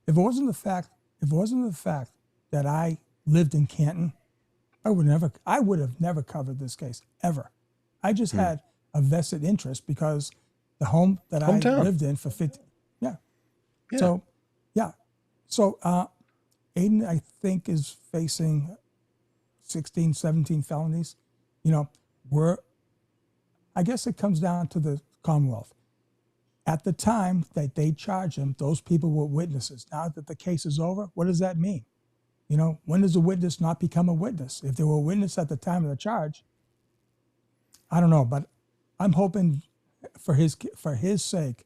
if it wasn't the fact that I lived in Canton, I would have never covered this case, ever. I just had a vested interest because the home that I lived in for 50, yeah. So, yeah. So, Aiden, I think, is facing 16, 17 felonies. You know, I guess it comes down to the Commonwealth. At the time that they charged him, those people were witnesses. Now that the case is over, what does that mean? When does a witness not become a witness? If they were a witness at the time of the charge, I don't know, but I'm hoping for his sake,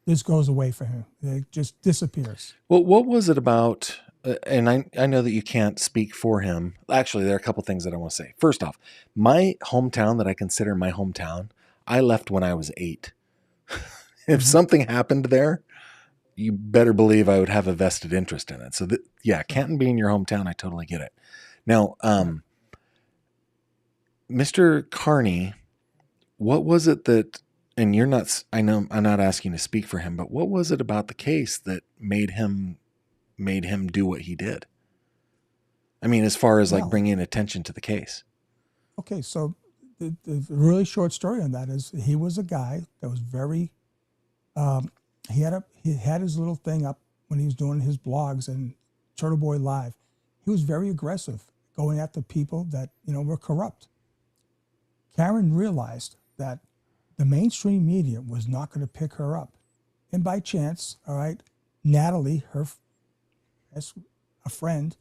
this goes away for him. It just disappears. Well, what was it about? And I know that you can't speak for him. Actually, there are a couple things that I want to say. First off, my hometown that I consider my hometown, I left when I was 8. If something happened there, you better believe I would have a vested interest in it. So, Canton being your hometown, I totally get it. Now, Mr. Carney, what was it that, and you're not, I know I'm not asking to speak for him, but what was it about the case that made him do what he did? I mean, as far as like bringing attention to the case. Okay. So the really short story on that is he was a guy that was very, he had his little thing up when he was doing his blogs and Turtle Boy Live. He was very aggressive, going after people that, were corrupt. Karen realized that the mainstream media was not going to pick her up. And by chance, all right, Natalie, as a friend,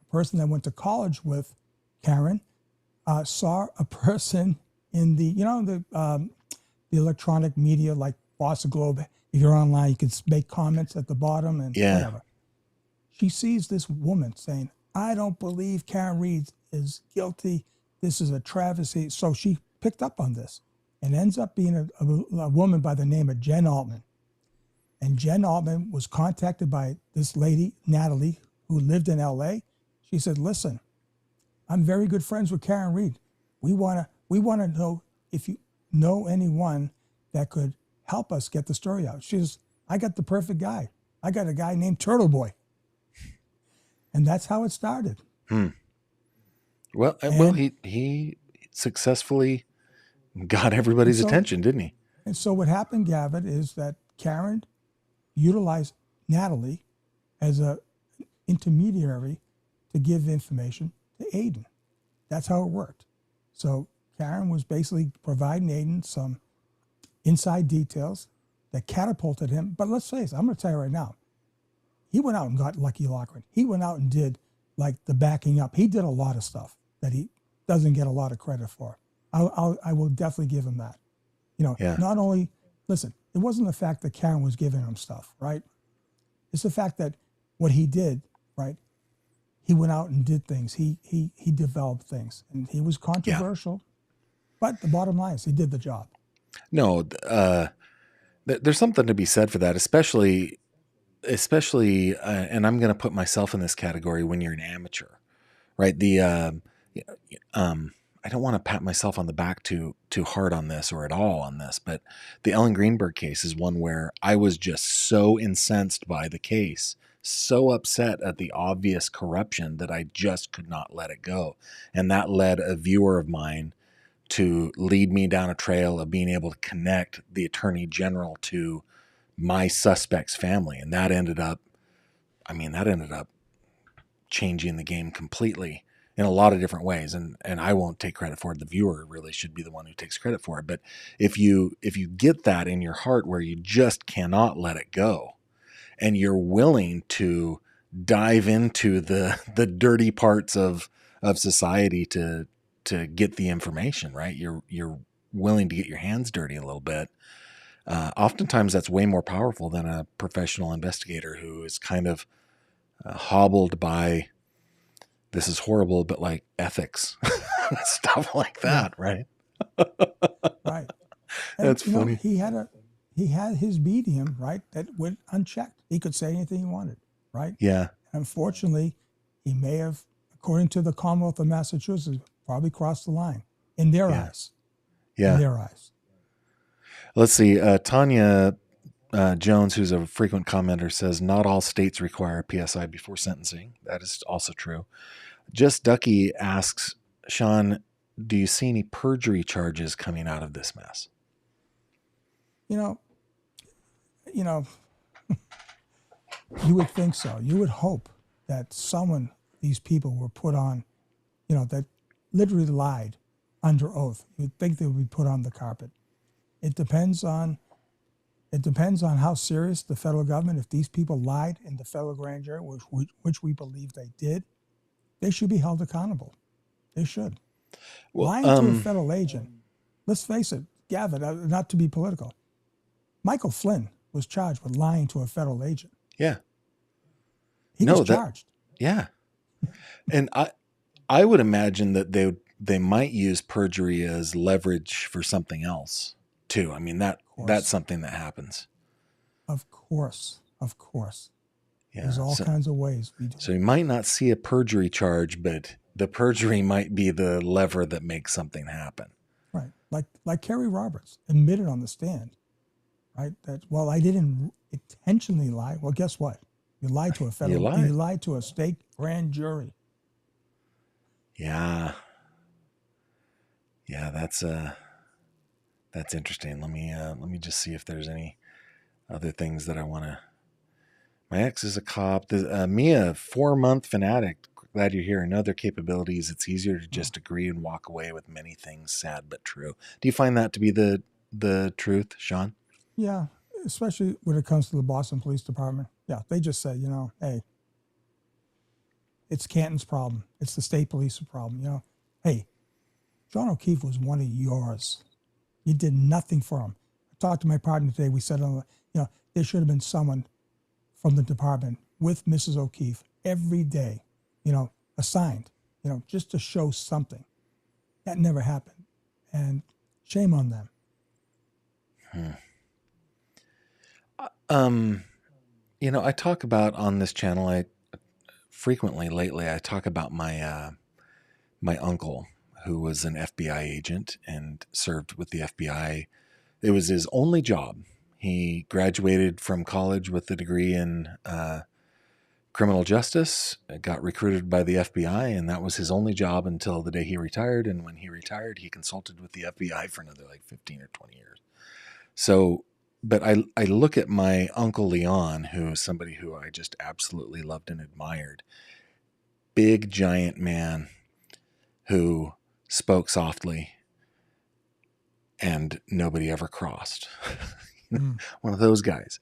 a person that went to college with Karen, saw a person in the electronic media like Boston Globe. If you're online, you can make comments at the bottom and whatever. She sees this woman saying, "I don't believe Karen Reed is guilty. This is a travesty." So she picked up on this and ends up being a woman by the name of Jen Altman. And Jen Altman was contacted by this lady, Natalie, who lived in LA. She said, "Listen, I'm very good friends with Karen Reed. We want to know if you know anyone that could help us get the story out." She says, "I got the perfect guy. I got a guy named Turtle Boy." And that's how it started. Well, he successfully got everybody's attention, didn't he? And so what happened, Gavin, is that Karen utilized Natalie as an intermediary to give information to Aiden. That's how it worked. So Karen was basically providing Aiden some inside details that catapulted him. But let's face it, I'm going to tell you right now, he went out and got Lucky Lochran. He went out and did like the backing up. He did a lot of stuff that he doesn't get a lot of credit for. I will definitely give him that. Not only, listen, it wasn't the fact that Karen was giving him stuff, right? It's the fact that what he did, right? He went out and did things. He developed things, and he was controversial. But the bottom line is he did the job. No, there's something to be said for that, especially, and I'm going to put myself in this category when you're an amateur, right? I don't want to pat myself on the back too hard on this or at all on this, but the Ellen Greenberg case is one where I was just so incensed by the case, so upset at the obvious corruption that I just could not let it go. And that led a viewer of mine to lead me down a trail of being able to connect the Attorney General to my suspect's family. And that ended up changing the game completely in a lot of different ways. And I won't take credit for it. The viewer really should be the one who takes credit for it. But if you get that in your heart where you just cannot let it go and you're willing to dive into the dirty parts of society to get the information, right? You're willing to get your hands dirty a little bit. Oftentimes that's way more powerful than a professional investigator who is kind of hobbled by, this is horrible, but like ethics, stuff like that, right? Right. That's funny. He had his medium, right, that went unchecked. He could say anything he wanted, right? Yeah. Unfortunately, he may have, according to the Commonwealth of Massachusetts, probably crossed the line in their eyes. Yeah. In their eyes. Let's see. Tanya Jones, who's a frequent commenter, says not all states require a PSI before sentencing. That is also true. Just Ducky asks, Sean, do you see any perjury charges coming out of this mess? You would think so. You would hope that these people were put on, that literally lied under oath. You'd think they would be put on the carpet. It depends on It depends on how serious the federal government, if these people lied in the federal grand jury, which we believe they did, they should be held accountable. They should. Well, Lying to a federal agent, let's face it, Gavin, not to be political, Michael Flynn was charged with lying to a federal agent. yeah. He was charged. Yeah. And I would imagine that they might use perjury as leverage for something else too. I mean, that's something that happens. Of course. Yeah. There's all kinds of ways we do. So you might not see a perjury charge, but the perjury might be the lever that makes something happen. Right. Like Kerry Roberts admitted on the stand, right? That, well, I didn't intentionally lie. Well, guess what? You lied to a federal, you lied to a state grand jury. Yeah. Yeah, that's interesting. Let me just see if there's any other things that I want to. My ex is a cop. Mia, 4-month fanatic. Glad you're here. Know their capabilities. It's easier to just agree and walk away with many things. Sad but true. Do you find that to be the truth, Sean? Yeah, especially when it comes to the Boston Police Department. Yeah, they just say, hey, it's Canton's problem. It's the state police's problem. Hey, John O'Keefe was one of yours. You did nothing for him. I talked to my partner today. We said, there should have been someone from the department with Mrs. O'Keefe every day, assigned, just to show something. That never happened. And shame on them. I talk about on this channel, frequently lately, I talk about my uncle, who was an FBI agent and served with the FBI. It was his only job. He graduated from college with a degree in criminal justice, got recruited by the FBI, and that was his only job until the day he retired. And when he retired, he consulted with the FBI for another 15 or 20 years. So, but I look at my Uncle Leon, who is somebody who I just absolutely loved and admired. Big, giant man who spoke softly and nobody ever crossed. One of those guys.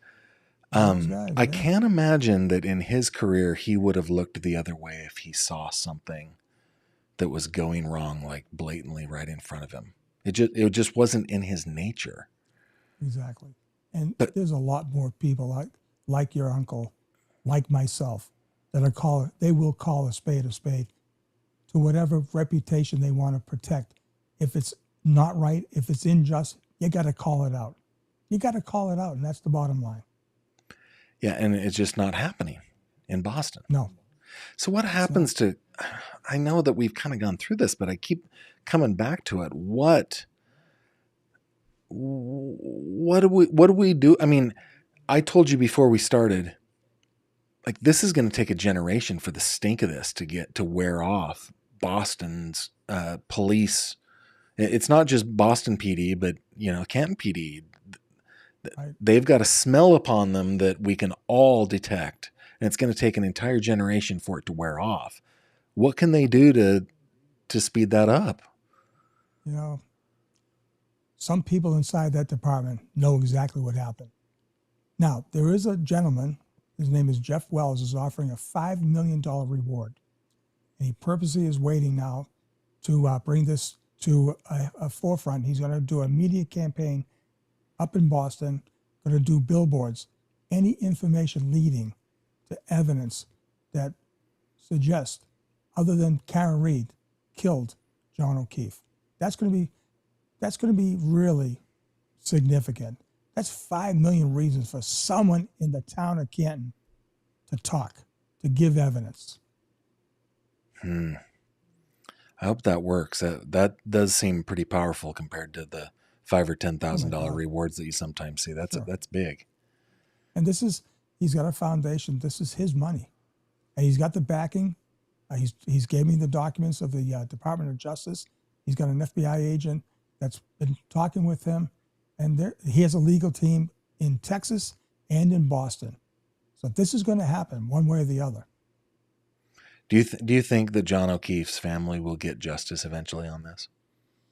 I can't imagine that in his career he would have looked the other way if he saw something that was going wrong, like blatantly right in front of him. It just wasn't in his nature. Exactly. And there's a lot more people like your uncle, like myself, that they will call a spade to whatever reputation they want to protect. If it's not right, if it's unjust, you got to call it out. You got to call it out, and that's the bottom line. Yeah, and it's just not happening in Boston. No. So what happens to? I know that we've kind of gone through this, but I keep coming back to it. What do we do? I mean, I told you before we started, like, this is going to take a generation for the stink of this to wear off. Boston's police. It's not just Boston PD, but Canton PD. They've got a smell upon them that we can all detect, and it's going to take an entire generation for it to wear off. What can they do to speed that up? Some people inside that department know exactly what happened. Now, there is a gentleman, his name is Jeff Wells, is offering a $5 million reward. And he purposely is waiting now to bring this to a forefront. He's going to do a media campaign up in Boston, going to do billboards, any information leading to evidence that suggests, other than Karen Reed, killed John O'Keefe. That's going to be really significant. That's 5 million reasons for someone in the town of Canton to talk, to give evidence. I hope that works. That does seem pretty powerful compared to the $5,000 or $10,000 rewards that you sometimes see. That's big. And he's got a foundation. This is his money, and he's got the backing. He's gave me the documents of the Department of Justice. He's got an FBI agent that's been talking with him, and he has a legal team in Texas and in Boston. So this is going to happen one way or the other. Do you think that John O'Keefe's family will get justice eventually on this?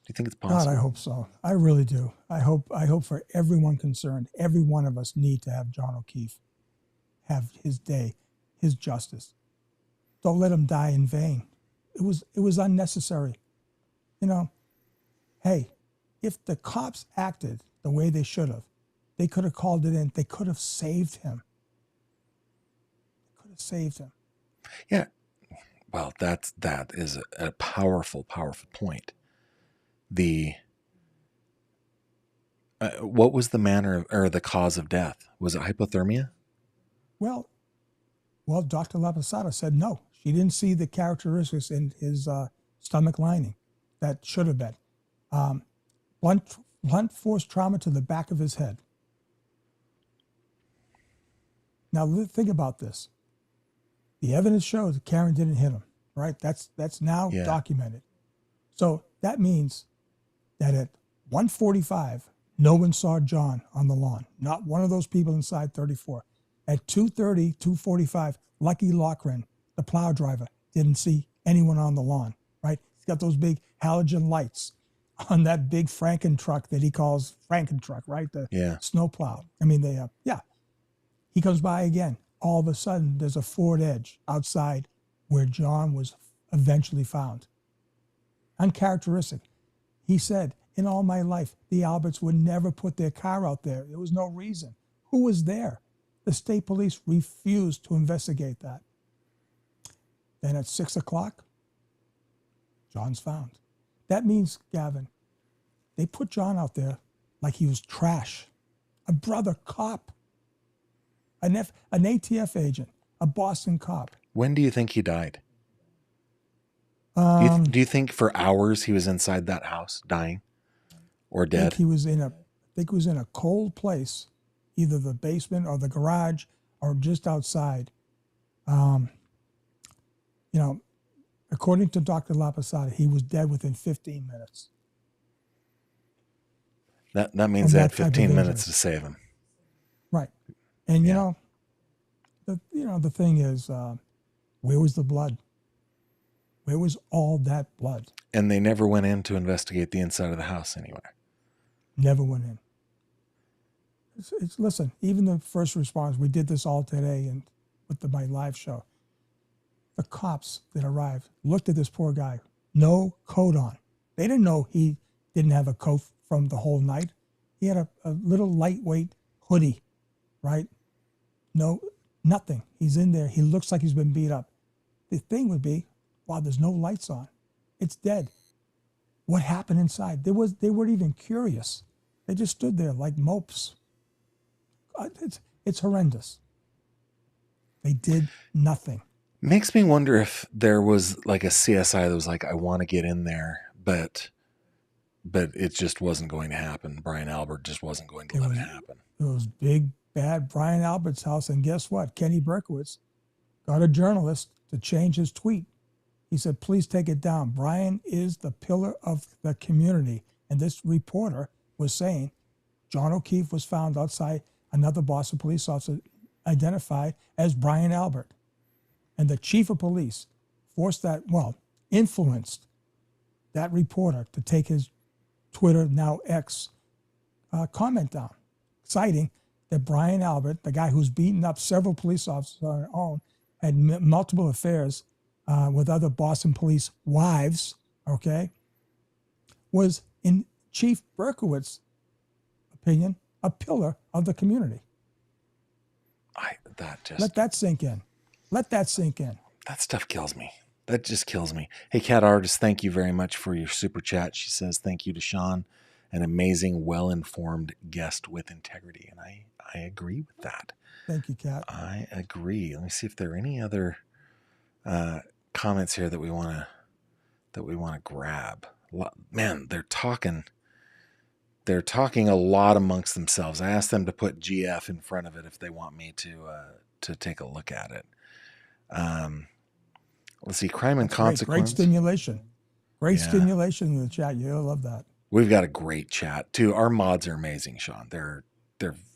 you think it's God, I possible? hope so. I really do. I hope for everyone concerned, every one of us need to have John O'Keefe have his day, his justice. Don't let him die in vain. It was unnecessary. You know, hey, if the cops acted the way they should have, they could have called it in. They could have saved him. They could have saved him. Yeah. Well, that is a powerful, powerful point. The what was the manner or the cause of death? Was it hypothermia? Well, Dr. Laposada said no. She didn't see the characteristics in his stomach lining that should have been. Blunt force trauma to the back of his head. Now, think about this. The evidence shows that Karen didn't hit him, right? That's now documented. So that means that at 1:45, no one saw John on the lawn. Not one of those people inside 34. At 2:30, 2:45, Lucky Loughran, the plow driver, didn't see anyone on the lawn, right? He's got those big halogen lights on that big Franken truck that he calls Franken truck, right? The snow plow. I mean, he comes by again. All of a sudden, there's a Ford Edge outside where John was eventually found. Uncharacteristic. He said, in all my life, the Alberts would never put their car out there. There was no reason. Who was there? The state police refused to investigate that. Then at 6 o'clock, John's found. That means, Gavin, they put John out there like he was trash. A brother cop, an ATF agent, a Boston cop. When do you think he died? Do you think for hours he was inside that house dying or dead? I think he was in a cold place, either the basement or the garage or just outside. According to Dr. Laposada, he was dead within 15 minutes. That means they had 15 minutes to save him. Right. And the thing is, where was the blood? Where was all that blood? And they never went in to investigate the inside of the house anywhere. Never went in. Listen, even the first responders, we did this all today and with my live show. The cops that arrived looked at this poor guy, no coat on. They didn't know he didn't have a coat from the whole night. He had a little lightweight hoodie, right? No, nothing. He's in there. He looks like he's been beat up. The thing would be, wow, there's no lights on. It's dead. What happened inside? They weren't even curious. They just stood there like mopes. It's horrendous. They did nothing. Makes me wonder if there was like a CSI that was like, I want to get in there, but it just wasn't going to happen. Brian Albert just wasn't going to let it happen. It was big, bad Brian Albert's house. And guess what? Kenny Berkowitz got a journalist to change his tweet. He said, please take it down. Brian is the pillar of the community. And this reporter was saying John O'Keefe was found outside another Boston police officer identified as Brian Albert. And the chief of police influenced that reporter to take his Twitter, now X, comment down, citing that Brian Albert, the guy who's beaten up several police officers on his own, had multiple affairs with other Boston police wives, okay, was, in Chief Berkowitz's opinion, a pillar of the community. Let that sink in. Let that sink in. That stuff kills me. That just kills me. Hey, Cat Artist, thank you very much for your super chat. She says, thank you to Sean, an amazing, well-informed guest with integrity. And I agree with that. Thank you, Cat. I agree. Let me see if there are any other comments here that we want to grab. Man, they're talking a lot amongst themselves. I asked them to put GF in front of it if they want me to take a look at it. Let's see, crime and consequence. Great stimulation. Great stimulation in the chat. You'll love that. We've got a great chat too. Our mods are amazing, Sean. They're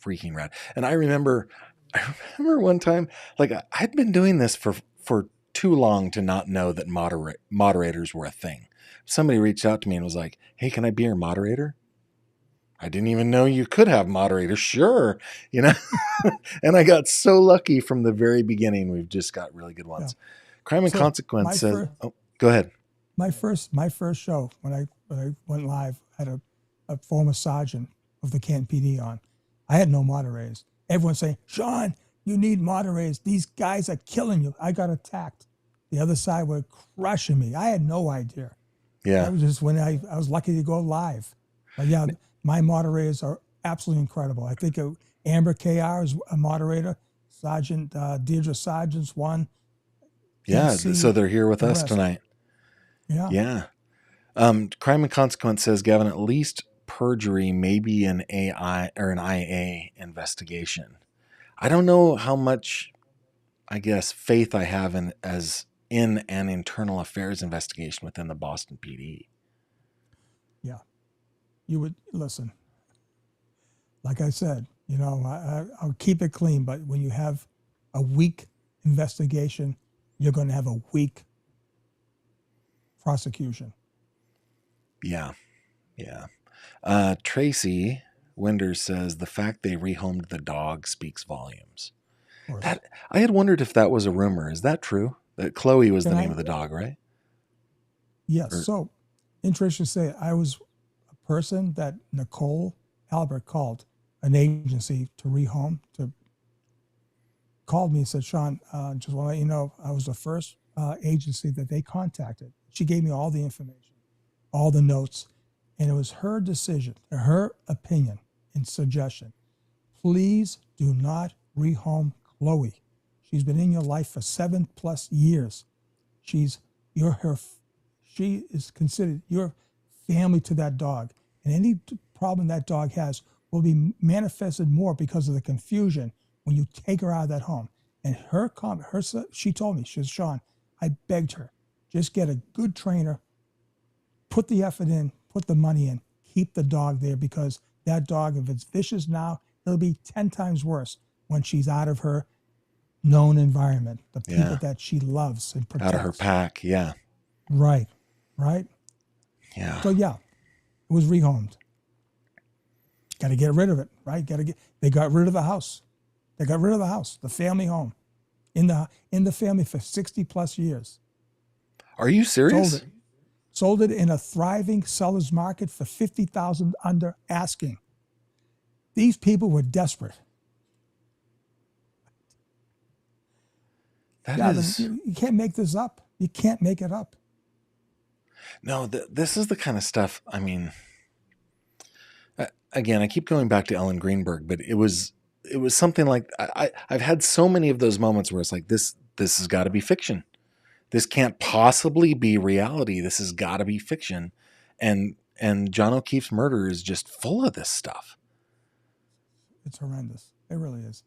freaking rad. And I remember one time, like I'd been doing this for too long to not know that moderators were a thing. Somebody reached out to me and was like, hey, can I be your moderator? I didn't even know you could have moderators. Sure. You know, and I got so lucky from the very beginning. We've just got really good ones. Yeah. Crime and So Consequence says, oh, go ahead. My first show when I went live, I had a former sergeant of the Canton PD on. I had no moderators. Everyone's saying, Sean, you need moderators. These guys are killing you. I got attacked. The other side were crushing me. I had no idea. Yeah. That was just when I was lucky to go live. But yeah, my moderators are absolutely incredible. I think Amber KR is a moderator. Sergeant Deirdre Sargent's one. Yeah. DC, so they're here with us rest. tonight. Yeah. Yeah. Crime and Consequence says, Gavin, at least perjury may be an AI or an IA investigation. I don't know how much, I guess, faith I have in an internal affairs investigation within the Boston PD. Yeah. You would listen. Like I said, I'll keep it clean, but when you have a weak investigation, you're going to have a weak prosecution. Yeah. Yeah. Tracy Winders says the fact they rehomed the dog speaks volumes. That I had wondered if that was a rumor. Is that true? That Chloe was the name of the dog, right? Yes. So interesting to say, I was a person that Nicole Albert called an agency to rehome, called me and said, Sean, just want to let you know, I was the first agency that they contacted. She gave me all the information, all the notes, and it was her decision, her opinion and suggestion. Please do not rehome Chloe. She's been in your life for 7+ years. She is considered your family to that dog. And any problem that dog has will be manifested more because of the confusion when you take her out of that home. And she told me, she said, Sean, I begged her, just get a good trainer, put the effort in, put the money in, keep the dog there, because that dog, if it's vicious now, it'll be 10 times worse when she's out of her known environment, the people that she loves and protects. Out of her pack, yeah. Right. Yeah. So yeah, it was rehomed. Got to get rid of it, right? They got rid of the house. They got rid of the house, the family home, in the family for 60+ years. Are you serious? Sold it in a thriving seller's market for $50,000 under asking. These people were desperate. You can't make this up. You can't make it up. No, this is the kind of stuff. I mean, again, I keep going back to Ellen Greenberg, but it was something like I've had so many of those moments where it's like this has got to be fiction. This can't possibly be reality. This has got to be fiction. And John O'Keefe's murder is just full of this stuff. It's horrendous. It really is.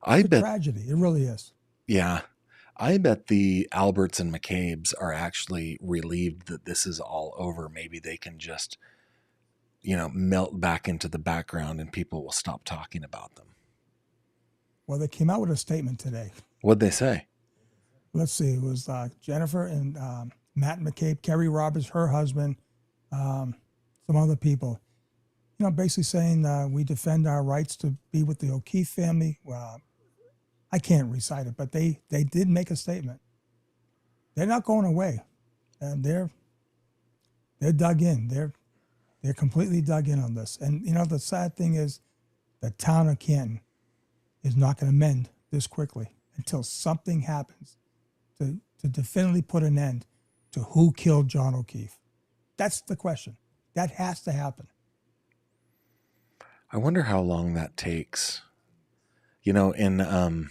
It's a tragedy. It really is. Yeah. I bet the Alberts and McCabe's are actually relieved that this is all over. Maybe they can just, melt back into the background and people will stop talking about them. Well, they came out with a statement today. What'd they say? Let's see. It was Jennifer and Matt McCabe, Kerry Roberts, her husband, some other people. Basically saying we defend our rights to be with the O'Keefe family. I can't recite it, but they did make a statement. They're not going away, and they're dug in. They're completely dug in on this. And the sad thing is, the town of Canton is not going to mend this quickly until something happens to definitively put an end to who killed John O'Keefe. That's the question. That has to happen. I wonder how long that takes. In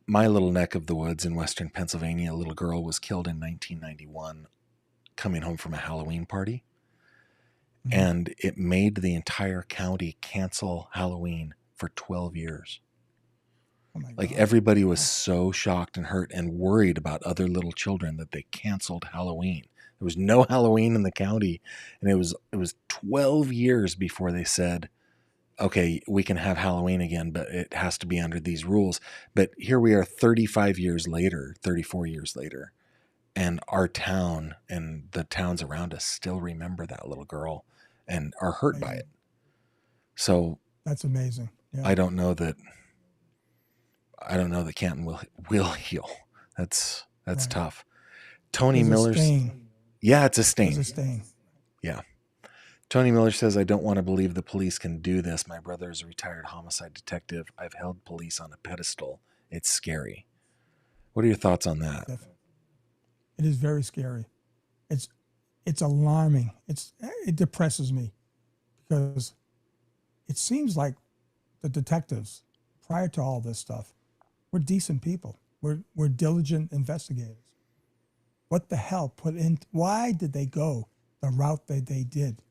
my little neck of the woods in western Pennsylvania, a little girl was killed in 1991 coming home from a Halloween party. Mm-hmm. And it made the entire county cancel Halloween for 12 years. Oh my God. Like everybody was so shocked and hurt and worried about other little children that they canceled Halloween. There was no Halloween in the county, and it was 12 years before they said, okay, we can have Halloween again, but it has to be under these rules. But here we are 34 years later, and our town and the towns around us still remember that little girl and are hurt by Amazing. it. So That's amazing. Yeah. I don't know that Canton will heal. That's Right. tough. Tony There's a Miller's stain. yeah, it's a There's stain. a stain. Yeah. Tony Miller says, I don't want to believe the police can do this. My brother is a retired homicide detective. I've held police on a pedestal. It's scary. What are your thoughts on that? It is very scary. It's alarming. It depresses me because it seems like the detectives, prior to all this stuff, were decent people. We're diligent investigators. What the hell why did they go the route that they did?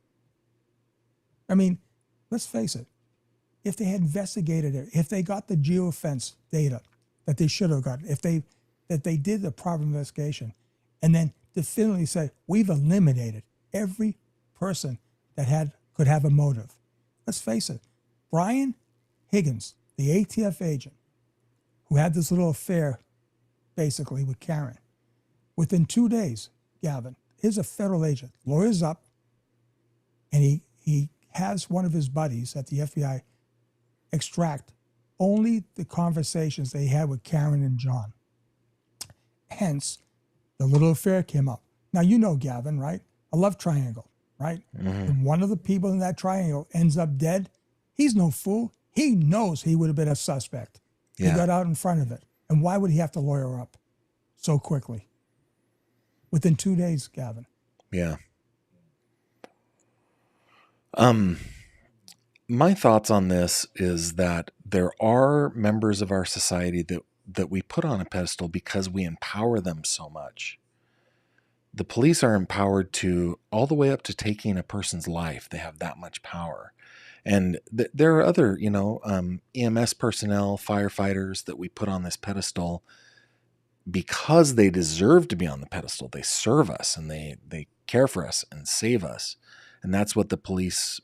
I mean, let's face it. If they had investigated it, if they got the geofence data that they should have gotten, that they did the proper investigation, and then definitively say, we've eliminated every person that could have a motive. Let's face it. Brian Higgins, the ATF agent, who had this little affair basically with Karen, within 2 days, Gavin, is a federal agent, lawyers up, and he has one of his buddies at the FBI extract only the conversations they had with Karen and John. Hence, the little affair came up. Now, you know Gavin, right? A love triangle, right? Mm-hmm. And one of the people in that triangle ends up dead. He's no fool. He knows he would have been a suspect. Yeah. He got out in front of it. And why would he have to lawyer up so quickly? Within 2 days, Gavin. Yeah. My thoughts on this is that there are members of our society that we put on a pedestal because we empower them so much. The police are empowered to all the way up to taking a person's life. They have that much power. And there are other, EMS personnel, firefighters that we put on this pedestal because they deserve to be on the pedestal. They serve us and they care for us and save us. And that's what the police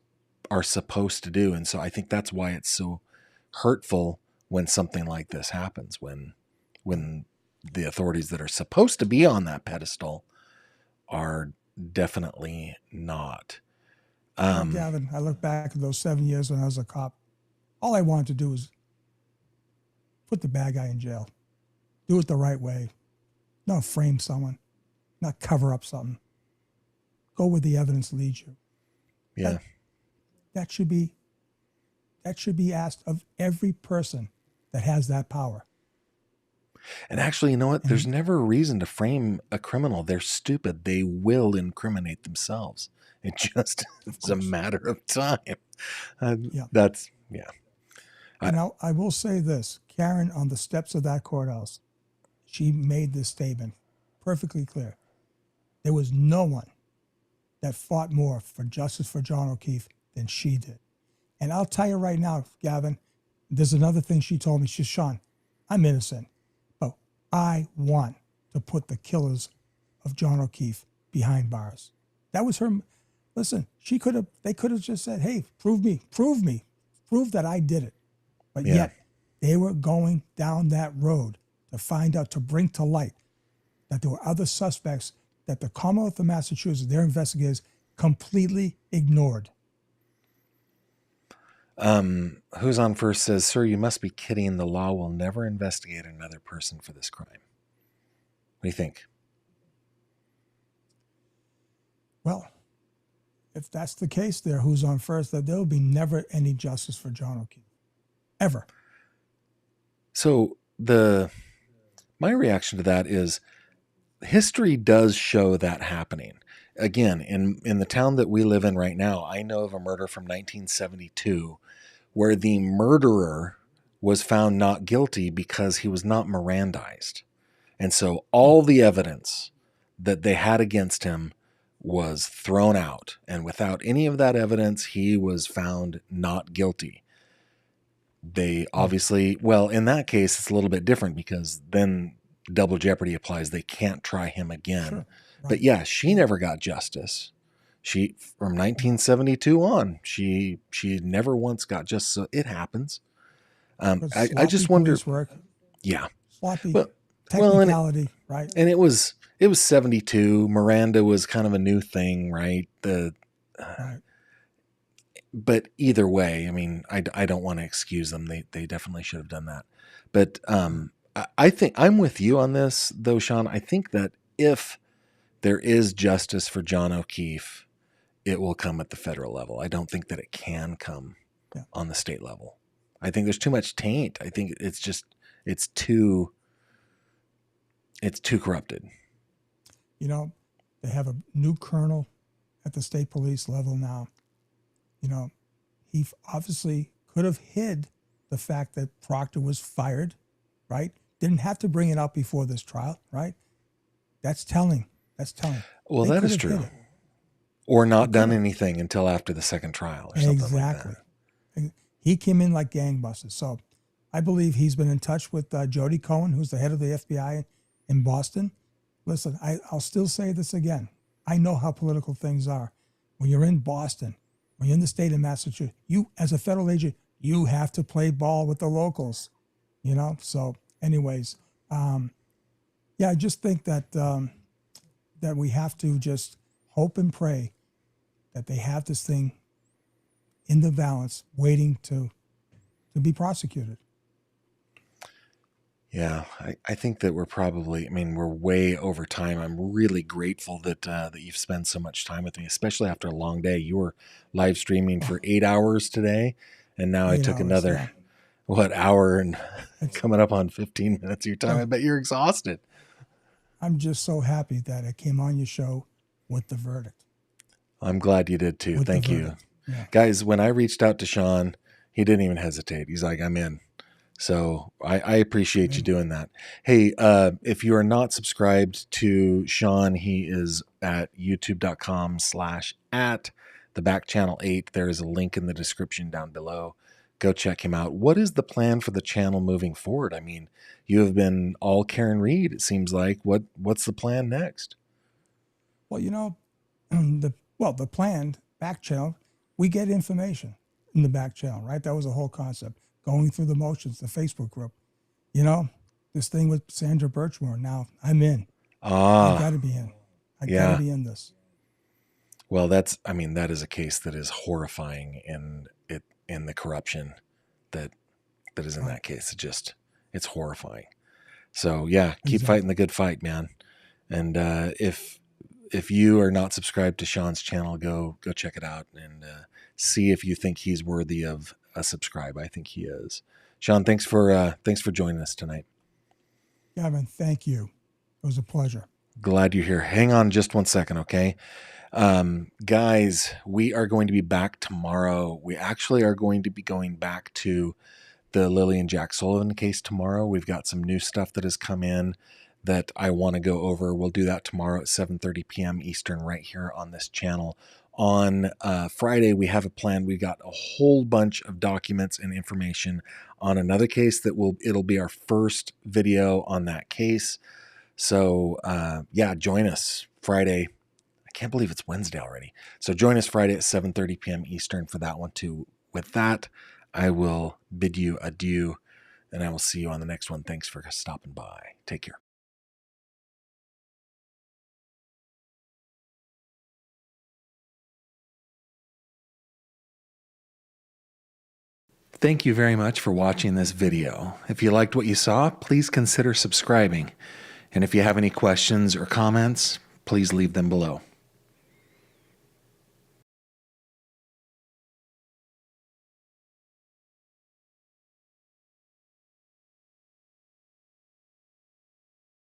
are supposed to do. And so I think that's why it's so hurtful when something like this happens, when the authorities that are supposed to be on that pedestal are definitely not. Gavin, I look back at those 7 years when I was a cop. All I wanted to do was put the bad guy in jail. Do it the right way. Not frame someone. Not cover up something. Go where the evidence leads you. Yeah. That should be asked of every person that has that power. And actually, you know what? There's never a reason to frame a criminal. They're stupid. They will incriminate themselves. It just is a matter of time. That's, yeah. And I will say this. Karen, on the steps of that courthouse, she made this statement perfectly clear. There was no one that fought more for justice for John O'Keefe than she did. And I'll tell you right now, Gavin, there's another thing she told me. She said, Sean, I'm innocent, but I want to put the killers of John O'Keefe behind bars. That was her. Listen, they could have just said, hey, prove that I did it. But yet they were going down that road to find out, to bring to light that there were other suspects that the Commonwealth of Massachusetts, their investigators, completely ignored. Who's on first says, sir, you must be kidding. The law will never investigate another person for this crime. What do you think? Well, if that's the case there, who's on first, that there will be never any justice for John O'Keefe. Ever. So my reaction to that is history does show that happening. Again, in the town that we live in right now, I know of a murder from 1972 where the murderer was found not guilty because he was not Mirandized. And so all the evidence that they had against him was thrown out. And without any of that evidence, he was found not guilty. They obviously, well, in that case, it's a little bit different because then double jeopardy applies. They can't try him again. Sure. Right. But yeah, she never got justice. She, from 1972 on, she never once got justice. So it happens. I just wonder. Work. Yeah. Sloppy. Well, Well, technicality, right? and it was 72. Miranda was kind of a new thing, right? Right. But either way, I mean, I don't want to excuse them. They definitely should have done that. But I think I'm with you on this, though, Sean. I think that if there is justice for John O'Keefe, it will come at the federal level. I don't think that it can come on the state level. I think there's too much taint. I think it's too corrupted. You know, they have a new colonel at the state police level now. You know, he obviously could have hid the fact that Proctor was fired, right? Didn't have to bring it up before this trial, right? That's telling. Well, that is true. Or not done anything until after the second trial or something like that. He came in like gangbusters. So I believe he's been in touch with Jody Cohen, who's the head of the FBI in Boston. Listen, I'll still say this again. I know how political things are. When you're in Boston, when you're in the state of Massachusetts, you, as a federal agent, you have to play ball with the locals, you know? So anyways, I just think that that we have to just hope and pray that they have this thing in the balance waiting to be prosecuted. Yeah, I think that we're way over time. I'm really grateful that you've spent so much time with me, especially after a long day. You were live streaming for 8 hours today, and now I took another, hour and coming up on 15 minutes of your time. I bet you're exhausted. I'm just so happy that I came on your show with the verdict. I'm glad you did too. Thank you. Yeah. Guys, when I reached out to Sean, he didn't even hesitate. He's like, I'm in. So I appreciate you doing that. Hey, if you are not subscribed to Sean, he is at youtube.com/at the back channel 8. There is a link in the description down below. Go check him out. What is the plan for the channel moving forward? I mean, you have been all Karen Reed, it seems like. What's the plan next? Well, you know, the planned back channel, we get information in the back channel, right? That was the whole concept. Going through the motions, the Facebook group. You know, this thing with Sandra Birchmore. Now I'm in. I got to be in. I got to be in this. Well, that is a case that is horrifying in the corruption that is in that case. It's horrifying. So yeah, keep fighting the good fight, man. And if you are not subscribed to Sean's channel, go check it out and see if you think he's worthy of a subscribe. I think he is. Sean, thanks for joining us tonight. Gavin, thank you. It was a pleasure. Glad you're here. Hang on just 1 second, okay? Guys, we are going to be back tomorrow. We actually are going to be going back to the Lily and Jack Sullivan case tomorrow. We've got some new stuff that has come in that I want to go over. We'll do that tomorrow at 7:30 p.m. Eastern right here on this channel. On Friday, we have a plan. We got a whole bunch of documents and information on another case it'll be our first video on that case. So join us Friday. I can't believe it's Wednesday already. So join us Friday at 7:30 p.m. Eastern for that one too. With that, I will bid you adieu, and I will see you on the next one. Thanks for stopping by. Take care. Thank you very much for watching this video. If you liked what you saw, please consider subscribing. And if you have any questions or comments, please leave them below.